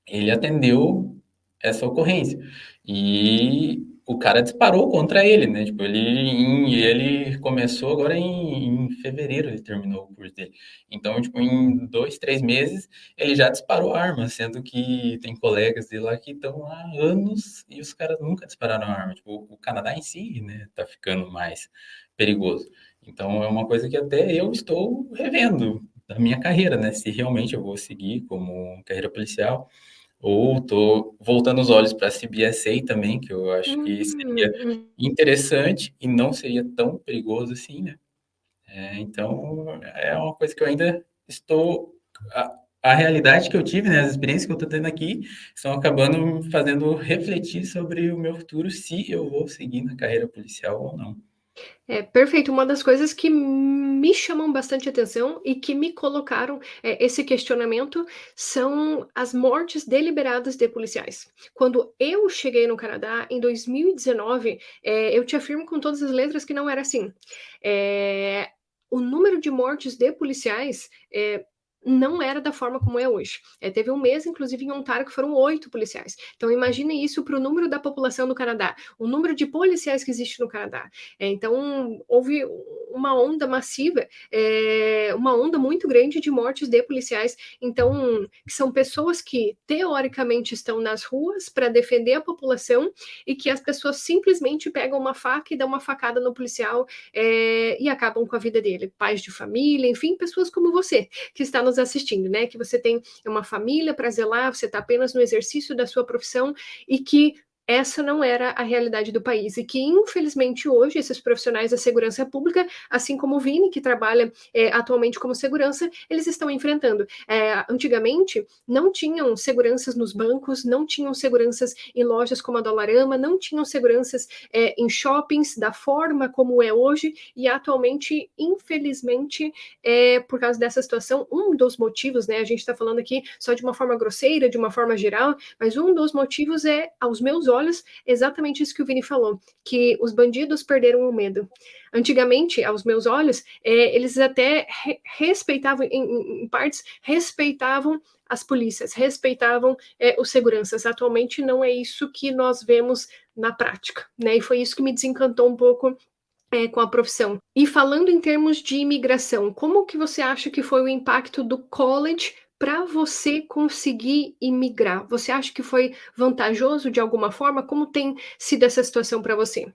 Ele atendeu essa ocorrência. E o cara disparou contra ele, né? Tipo, ele começou agora em fevereiro, ele terminou o curso dele. Então, tipo, em 2, 3 meses, ele já disparou a arma, sendo que tem colegas dele lá que estão há anos e os caras nunca dispararam a arma. Tipo, o Canadá em si, né, tá ficando mais perigoso. Então, é uma coisa que até eu estou revendo da minha carreira, né? Se realmente eu vou seguir como carreira policial ou tô voltando os olhos para a CBSA também, que eu acho que seria Hum. interessante e não seria tão perigoso assim, né? Então, é uma coisa que eu ainda estou. A realidade que eu tive, né, as experiências que eu estou tendo aqui, estão acabando me fazendo refletir sobre o meu futuro, se eu vou seguir na carreira policial ou não. Perfeito. Uma das coisas que me chamam bastante atenção e que me colocaram esse questionamento são as mortes deliberadas de policiais. Quando eu cheguei no Canadá em 2019, eu te afirmo com todas as letras que não era assim. O número de mortes de policiais não era da forma como é hoje. Teve um mês, inclusive, em Ontário, que foram 8 policiais. Então, imagine isso para o número da população do Canadá, o número de policiais que existe no Canadá. Então, houve uma onda massiva, uma onda muito grande de mortes de policiais. Então, são pessoas que, teoricamente, estão nas ruas para defender a população e que as pessoas simplesmente pegam uma faca e dão uma facada no policial e acabam com a vida dele. Pais de família, enfim, pessoas como você, que está nos assistindo, né? Que você tem uma família para zelar, você está apenas no exercício da sua profissão e que essa não era a realidade do país e que, infelizmente, hoje, esses profissionais da segurança pública, assim como o Vini, que trabalha atualmente como segurança, eles estão enfrentando. Antigamente, não tinham seguranças nos bancos, não tinham seguranças em lojas como a Dollarama, não tinham seguranças em shoppings da forma como é hoje e, atualmente, infelizmente, por causa dessa situação, um dos motivos, né, a gente está falando aqui só de uma forma grosseira, de uma forma geral, mas um dos motivos aos meus olhos, exatamente isso que o Vini falou, que os bandidos perderam o medo. Antigamente, aos meus olhos, eles até respeitavam, em partes, respeitavam as polícias, respeitavam os seguranças. Atualmente não é isso que nós vemos na prática, né? E foi isso que me desencantou um pouco com a profissão. E falando em termos de imigração, como que você acha que foi o impacto do college para você conseguir imigrar? Você acha que foi vantajoso de alguma forma? Como tem sido essa situação para você?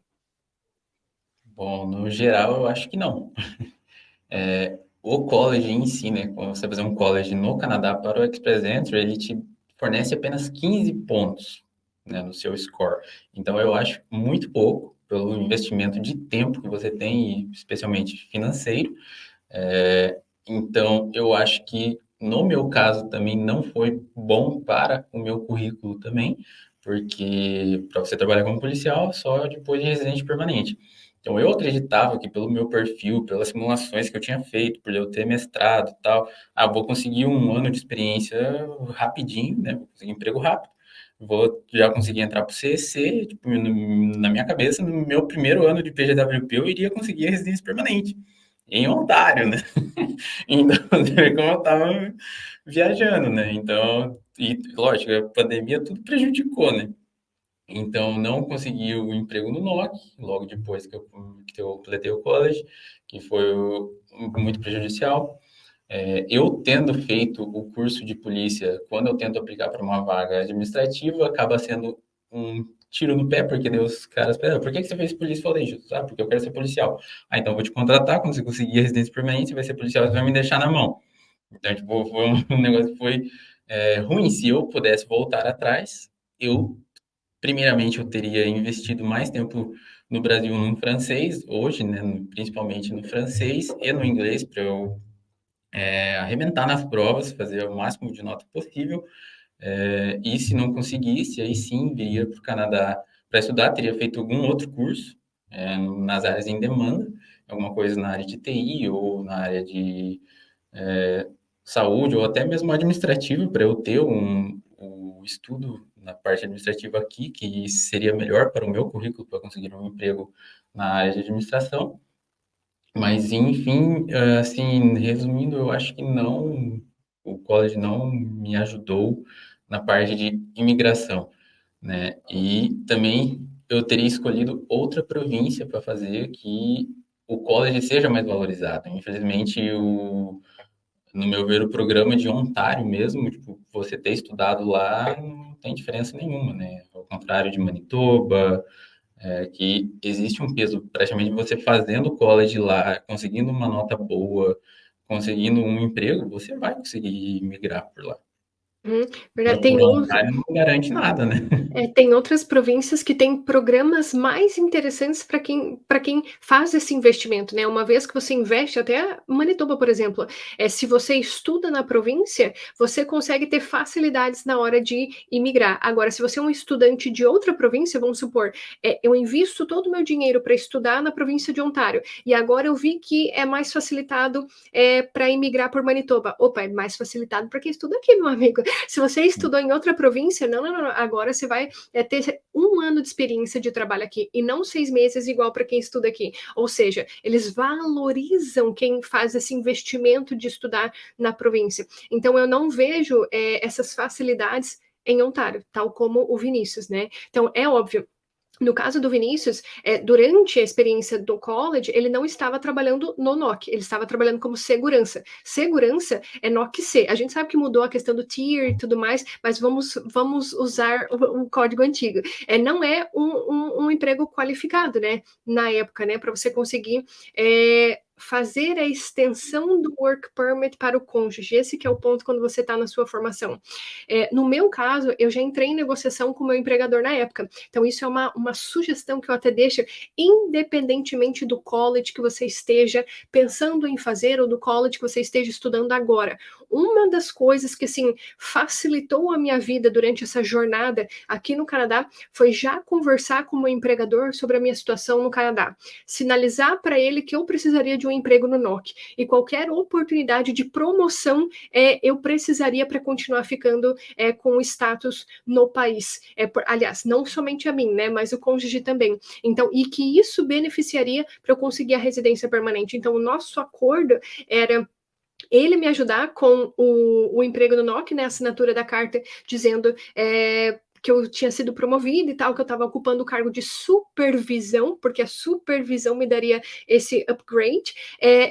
Bom, no geral, eu acho que não. O college em si, né? Quando você fazer um college no Canadá para o Express Entry, ele te fornece apenas 15 pontos, né, no seu score. Então, eu acho muito pouco pelo investimento de tempo que você tem, e especialmente financeiro. Então, eu acho que no meu caso também não foi bom para o meu currículo também, porque para você trabalhar como policial, só depois de residente permanente. Então, eu acreditava que pelo meu perfil, pelas simulações que eu tinha feito, por eu ter mestrado e tal, vou conseguir um ano de experiência rapidinho, né? Vou conseguir emprego rápido. Vou já conseguir entrar para o CEC, tipo, na minha cabeça, no meu primeiro ano de PGWP, eu iria conseguir a residência permanente em Ontário, né? Então, você vê como eu tava viajando, né? Então, e lógico, a pandemia tudo prejudicou, né? Então, não consegui o emprego no NOC, logo depois que eu completei o college, que foi muito prejudicial. Eu tendo feito o curso de polícia, quando eu tento aplicar para uma vaga administrativa, acaba sendo um tiro no pé, porque daí os caras pedem, por que você fez polícia? Eu falei, porque eu quero ser policial. Então eu vou te contratar, quando você conseguir a residência permanente, você vai ser policial, você vai me deixar na mão. Então, tipo, foi um negócio que foi ruim. Se eu pudesse voltar atrás, primeiramente, eu teria investido mais tempo no Brasil no francês, hoje, né, principalmente no francês e no inglês, para eu arrebentar nas provas, fazer o máximo de nota possível. E se não conseguisse, aí sim viria para o Canadá para estudar, teria feito algum outro curso nas áreas em demanda, alguma coisa na área de TI ou na área de saúde ou até mesmo administrativo, para eu ter um estudo na parte administrativa aqui, que seria melhor para o meu currículo para conseguir um emprego na área de administração. Mas, enfim, assim, resumindo, eu acho que não, o college não me ajudou na parte de imigração, né? E também eu teria escolhido outra província para fazer que o college seja mais valorizado. Infelizmente, no meu ver, o programa de Ontário mesmo, tipo, você ter estudado lá não tem diferença nenhuma, né? Ao contrário de Manitoba, que existe um peso praticamente você fazendo college lá, conseguindo uma nota boa, conseguindo um emprego, você vai conseguir migrar por lá. Verdade, Por online não garante nada, né? tem outras províncias que têm programas mais interessantes para quem faz esse investimento, né. Uma vez que você investe, até Manitoba, por exemplo, se você estuda na província, você consegue ter facilidades na hora de imigrar. Agora, se você é um estudante de outra província, vamos supor, eu invisto todo o meu dinheiro para estudar na província de Ontário, e agora eu vi que é mais facilitado, para imigrar por Manitoba. Opa, é mais facilitado para quem estuda aqui, meu amigo. Se você estudou em outra província, não, não, não, agora você vai ter 1 ano de experiência de trabalho aqui e não 6 meses igual para quem estuda aqui. Ou seja, eles valorizam quem faz esse investimento de estudar na província. Então eu não vejo essas facilidades em Ontário, tal como o Vinícius, né? Então é óbvio. No caso do Vinícius, durante a experiência do college, ele não estava trabalhando no NOC, ele estava trabalhando como segurança. Segurança é NOC C. A gente sabe que mudou a questão do tier e tudo mais, mas vamos usar o código antigo. Não é um emprego qualificado, né? Na época, né? Para você conseguir fazer a extensão do work permit para o cônjuge. Esse que é o ponto quando você está na sua formação. No meu caso, eu já entrei em negociação com o meu empregador na época. Então, isso é uma sugestão que eu até deixo, independentemente do college que você esteja pensando em fazer ou do college que você esteja estudando agora. Uma das coisas que, assim, facilitou a minha vida durante essa jornada aqui no Canadá foi já conversar com o meu empregador sobre a minha situação no Canadá. Sinalizar para ele que eu precisaria de um emprego no NOC e qualquer oportunidade de promoção eu precisaria para continuar ficando com o status no país. Aliás, não somente a mim, né, mas o cônjuge também. Então, e que isso beneficiaria para eu conseguir a residência permanente. Então, o nosso acordo era ele me ajudar com o emprego no NOC, né, a assinatura da carta dizendo que eu tinha sido promovida e tal, que eu estava ocupando o cargo de supervisão, porque a supervisão me daria esse upgrade,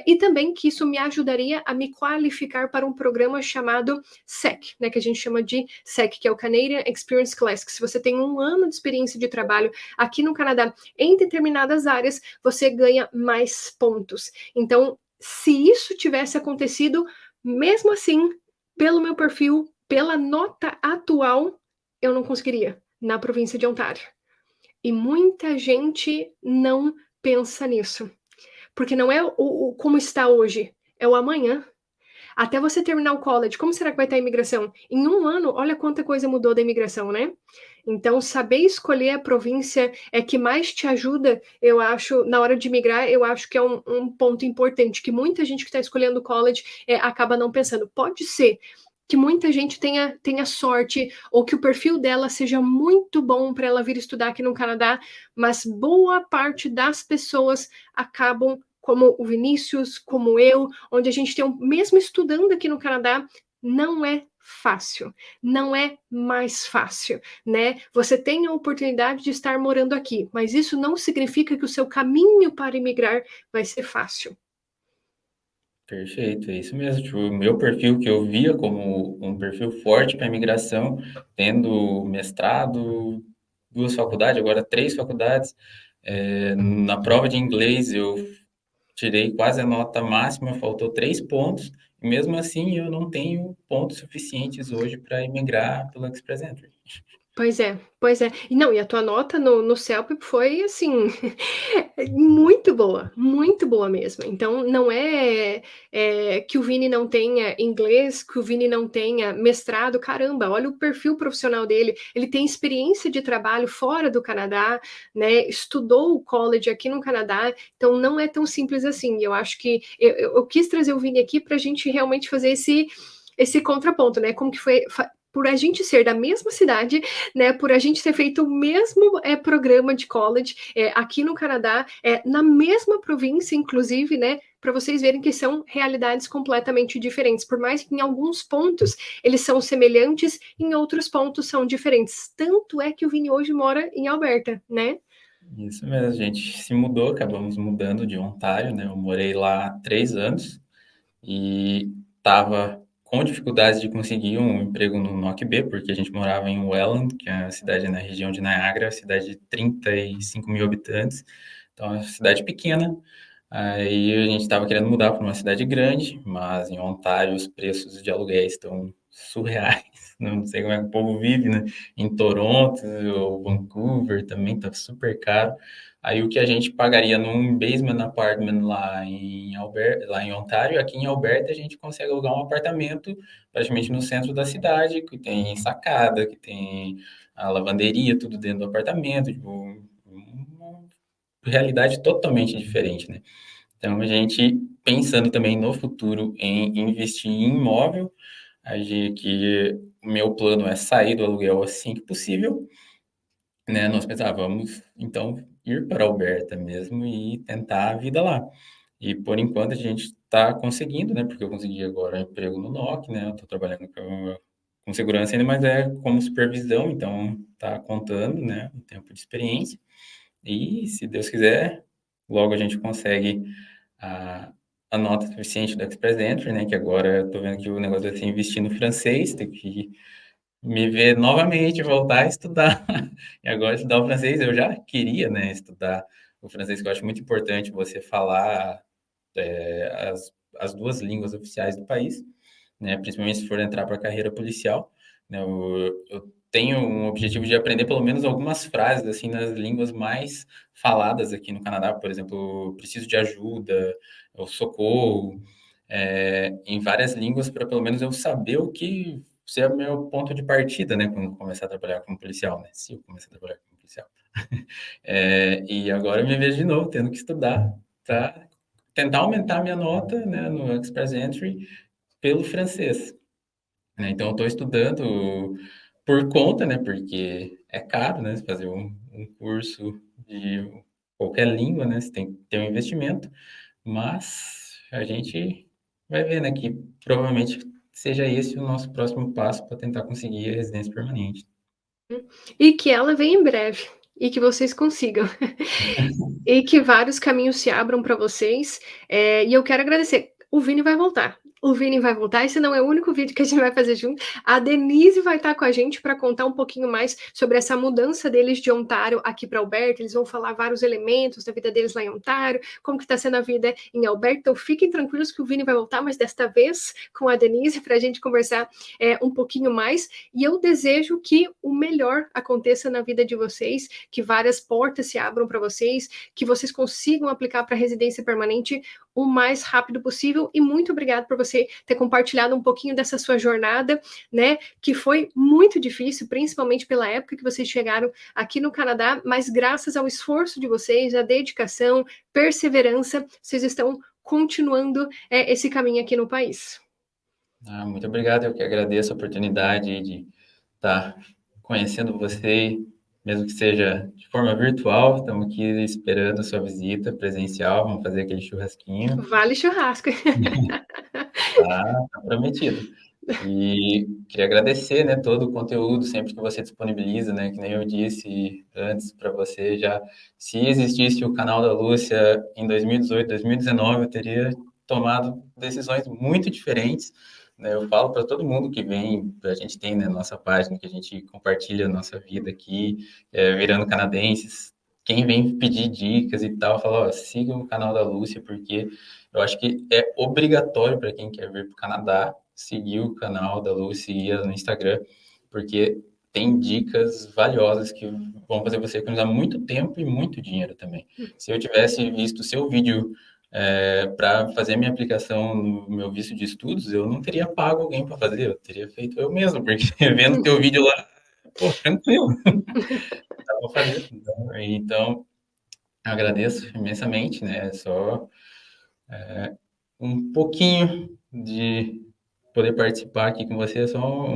e também que isso me ajudaria a me qualificar para um programa chamado SEC, né, que a gente chama de SEC, que é o Canadian Experience Classic. Se você tem 1 ano de experiência de trabalho aqui no Canadá em determinadas áreas, você ganha mais pontos. Então, se isso tivesse acontecido, mesmo assim, pelo meu perfil, pela nota atual, eu não conseguiria na província de Ontário. E muita gente não pensa nisso, porque não é o como está hoje, é o amanhã. Até você terminar o college, como será que vai estar a imigração? Em 1 ano, olha quanta coisa mudou da imigração, né? Então, saber escolher a província que mais te ajuda, eu acho, na hora de migrar, eu acho que é um ponto importante, que muita gente que está escolhendo o college acaba não pensando. Pode ser que muita gente tenha sorte, ou que o perfil dela seja muito bom para ela vir estudar aqui no Canadá, mas boa parte das pessoas acabam como o Vinícius, como eu, onde a gente tem, mesmo estudando aqui no Canadá, não é fácil, não é mais fácil, né? Você tem a oportunidade de estar morando aqui, mas isso não significa que o seu caminho para imigrar vai ser fácil. Perfeito, é isso mesmo. Tipo, o meu perfil que eu via como um perfil forte para imigração, tendo mestrado, 2 faculdades, agora 3 faculdades. Na prova de inglês eu tirei quase a nota máxima, faltou 3 pontos, e mesmo assim eu não tenho pontos suficientes hoje para imigrar pelo Express Entry. Pois é, pois é. E não, e a tua nota no CELP foi, assim, muito boa mesmo. Então não que o Vini não tenha inglês, que o Vini não tenha mestrado, caramba, olha o perfil profissional dele, ele tem experiência de trabalho fora do Canadá, né, estudou o college aqui no Canadá, então não é tão simples assim. Eu acho que eu quis trazer o Vini aqui para a gente realmente fazer esse contraponto, né, como que foi por a gente ser da mesma cidade, né, por a gente ter feito o mesmo programa de college aqui no Canadá, na mesma província, inclusive, né, para vocês verem que são realidades completamente diferentes. Por mais que em alguns pontos eles são semelhantes, em outros pontos são diferentes. Tanto é que o Vini hoje mora em Alberta, né? Isso mesmo, a gente se mudou, acabamos mudando de Ontário, né? Eu morei lá 3 anos e estava com dificuldades de conseguir um emprego no NOC-B, porque a gente morava em Welland, que é uma cidade na região de Niagara, cidade de 35 mil habitantes, então é uma cidade pequena. Aí a gente estava querendo mudar para uma cidade grande, mas em Ontário os preços de aluguéis estão surreais. Não sei como é que o povo vive, né? Em Toronto ou Vancouver também tá super caro. Aí o que a gente pagaria num basement apartment lá em Alberta, lá em Ontário, aqui em Alberta a gente consegue alugar um apartamento praticamente no centro da cidade, que tem sacada, que tem a lavanderia, tudo dentro do apartamento, tipo, uma realidade totalmente diferente, né? Então a gente pensando também no futuro em investir em imóvel, a gente, que o meu plano é sair do aluguel assim que possível, né? Nós pensávamos, então, ir para Alberta mesmo e tentar a vida lá. E por enquanto a gente está conseguindo, né? Porque eu consegui agora emprego no NOC, né? Eu estou trabalhando com segurança ainda, mas é como supervisão, então está contando, né? Um tempo de experiência. E se Deus quiser, logo a gente consegue a, a nota suficiente do Express Entry, né? Que agora eu estou vendo que o negócio é assim, investir no francês, tem que me ver novamente, voltar a estudar. E agora estudar o francês, eu já queria, né, estudar o francês, que eu acho muito importante você falar as duas línguas oficiais do país, né, principalmente se for entrar para a carreira policial, né, eu tenho um objetivo de aprender pelo menos algumas frases, assim, nas línguas mais faladas aqui no Canadá, por exemplo, preciso de ajuda, ou socorro, em várias línguas, para pelo menos eu saber o que ser o meu ponto de partida, né, quando começar a trabalhar como policial, né, se eu começar a trabalhar como policial. E agora eu me vejo de novo tendo que estudar para tentar aumentar a minha nota, né, no Express Entry pelo francês, né? Então eu estou estudando por conta, né, porque é caro, né, fazer um curso de qualquer língua, né, você tem que ter um investimento, mas a gente vai ver, né, que provavelmente seja esse o nosso próximo passo para tentar conseguir a residência permanente. E que ela venha em breve, e que vocês consigam. E que vários caminhos se abram para vocês, e eu quero agradecer. O Vini vai voltar. O Vini vai voltar, esse não é o único vídeo que a gente vai fazer junto. A Denise vai estar com a gente para contar um pouquinho mais sobre essa mudança deles de Ontário aqui para Alberta. Eles vão falar vários elementos da vida deles lá em Ontário, como que está sendo a vida em Alberta. Então fiquem tranquilos que o Vini vai voltar, mas desta vez com a Denise para a gente conversar um pouquinho mais. E eu desejo que o melhor aconteça na vida de vocês, que várias portas se abram para vocês, que vocês consigam aplicar para residência permanente o mais rápido possível. E muito obrigada por você ter compartilhado um pouquinho dessa sua jornada, né, que foi muito difícil, principalmente pela época que vocês chegaram aqui no Canadá, mas graças ao esforço de vocês, a dedicação, perseverança, vocês estão continuando esse caminho aqui no país. Muito obrigado, eu que agradeço a oportunidade de estar conhecendo você, mesmo que seja de forma virtual. Estamos aqui esperando a sua visita presencial, vamos fazer aquele churrasquinho. Vale churrasco. Tá prometido. E queria agradecer, né, todo o conteúdo sempre que você disponibiliza, né, que nem eu disse antes para você já, se existisse o canal da Lúcia em 2018, 2019, eu teria tomado decisões muito diferentes, né? Eu falo para todo mundo que vem, a gente tem, né, nossa página, que a gente compartilha a nossa vida aqui, virando canadenses, quem vem pedir dicas e tal, fala, ó, siga o canal da Lúcia, porque eu acho que é obrigatório para quem quer vir para o Canadá seguir o canal da Lucy e no Instagram, porque tem dicas valiosas que vão fazer você economizar muito tempo e muito dinheiro também. Se eu tivesse visto o seu vídeo para fazer minha aplicação no meu visto de estudos, eu não teria pago alguém para fazer, eu teria feito eu mesmo, porque vendo teu vídeo lá, pô, tranquilo, dá para fazer. Então, agradeço imensamente, né? Só um pouquinho de poder participar aqui com você, é só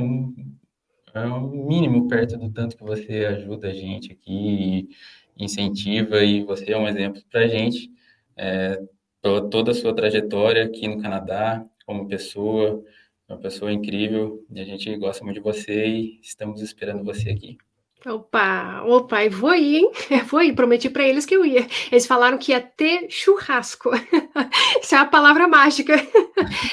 é um mínimo perto do tanto que você ajuda a gente aqui, e incentiva, e você é um exemplo para a gente, por toda a sua trajetória aqui no Canadá, como pessoa, uma pessoa incrível, e a gente gosta muito de você e estamos esperando você aqui. Opa, e vou ir, hein? Vou ir, prometi para eles que eu ia. Eles falaram que ia ter churrasco. Isso é a palavra mágica.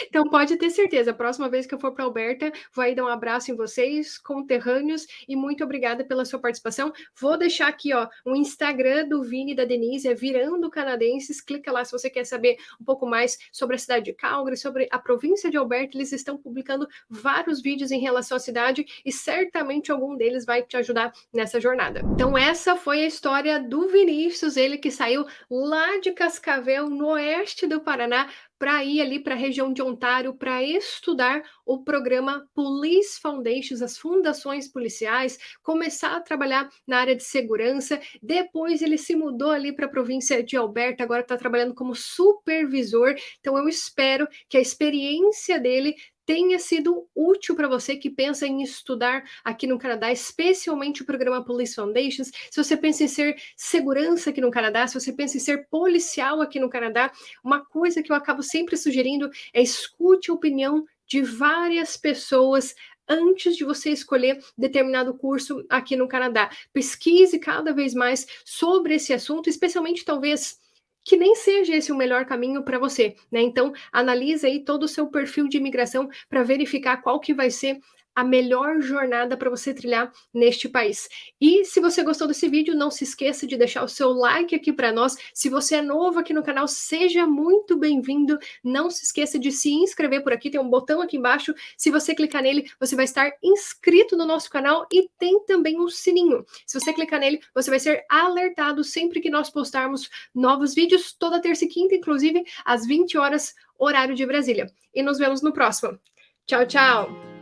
Então pode ter certeza, a próxima vez que eu for para Alberta, vou aí dar um abraço em vocês, conterrâneos, e muito obrigada pela sua participação. Vou deixar aqui, ó, o Instagram do Vini e da Denise, é Virando Canadenses. Clica lá se você quer saber um pouco mais sobre a cidade de Calgary, sobre a província de Alberta. Eles estão publicando vários vídeos em relação à cidade e certamente algum deles vai te ajudar nessa jornada. Então essa foi a história do Vinícius, ele que saiu lá de Cascavel, no oeste do Paraná, para ir ali para a região de Ontário para estudar o programa Police Foundations, as fundações policiais, começar a trabalhar na área de segurança. Depois ele se mudou ali para a província de Alberta, agora está trabalhando como supervisor. Então eu espero que a experiência dele tenha sido útil para você que pensa em estudar aqui no Canadá, especialmente o programa Police Foundations. Se você pensa em ser segurança aqui no Canadá, se você pensa em ser policial aqui no Canadá, uma coisa que eu acabo sempre sugerindo é escute a opinião de várias pessoas antes de você escolher determinado curso aqui no Canadá. Pesquise cada vez mais sobre esse assunto, especialmente talvez que nem seja esse o melhor caminho para você, né? Então, analise aí todo o seu perfil de imigração para verificar qual que vai ser a melhor jornada para você trilhar neste país. E se você gostou desse vídeo, não se esqueça de deixar o seu like aqui para nós. Se você é novo aqui no canal, seja muito bem-vindo. Não se esqueça de se inscrever por aqui, tem um botão aqui embaixo. Se você clicar nele, você vai estar inscrito no nosso canal e tem também um sininho. Se você clicar nele, você vai ser alertado sempre que nós postarmos novos vídeos, toda terça e quinta, inclusive, às 20 horas, horário de Brasília. E nos vemos no próximo. Tchau, tchau!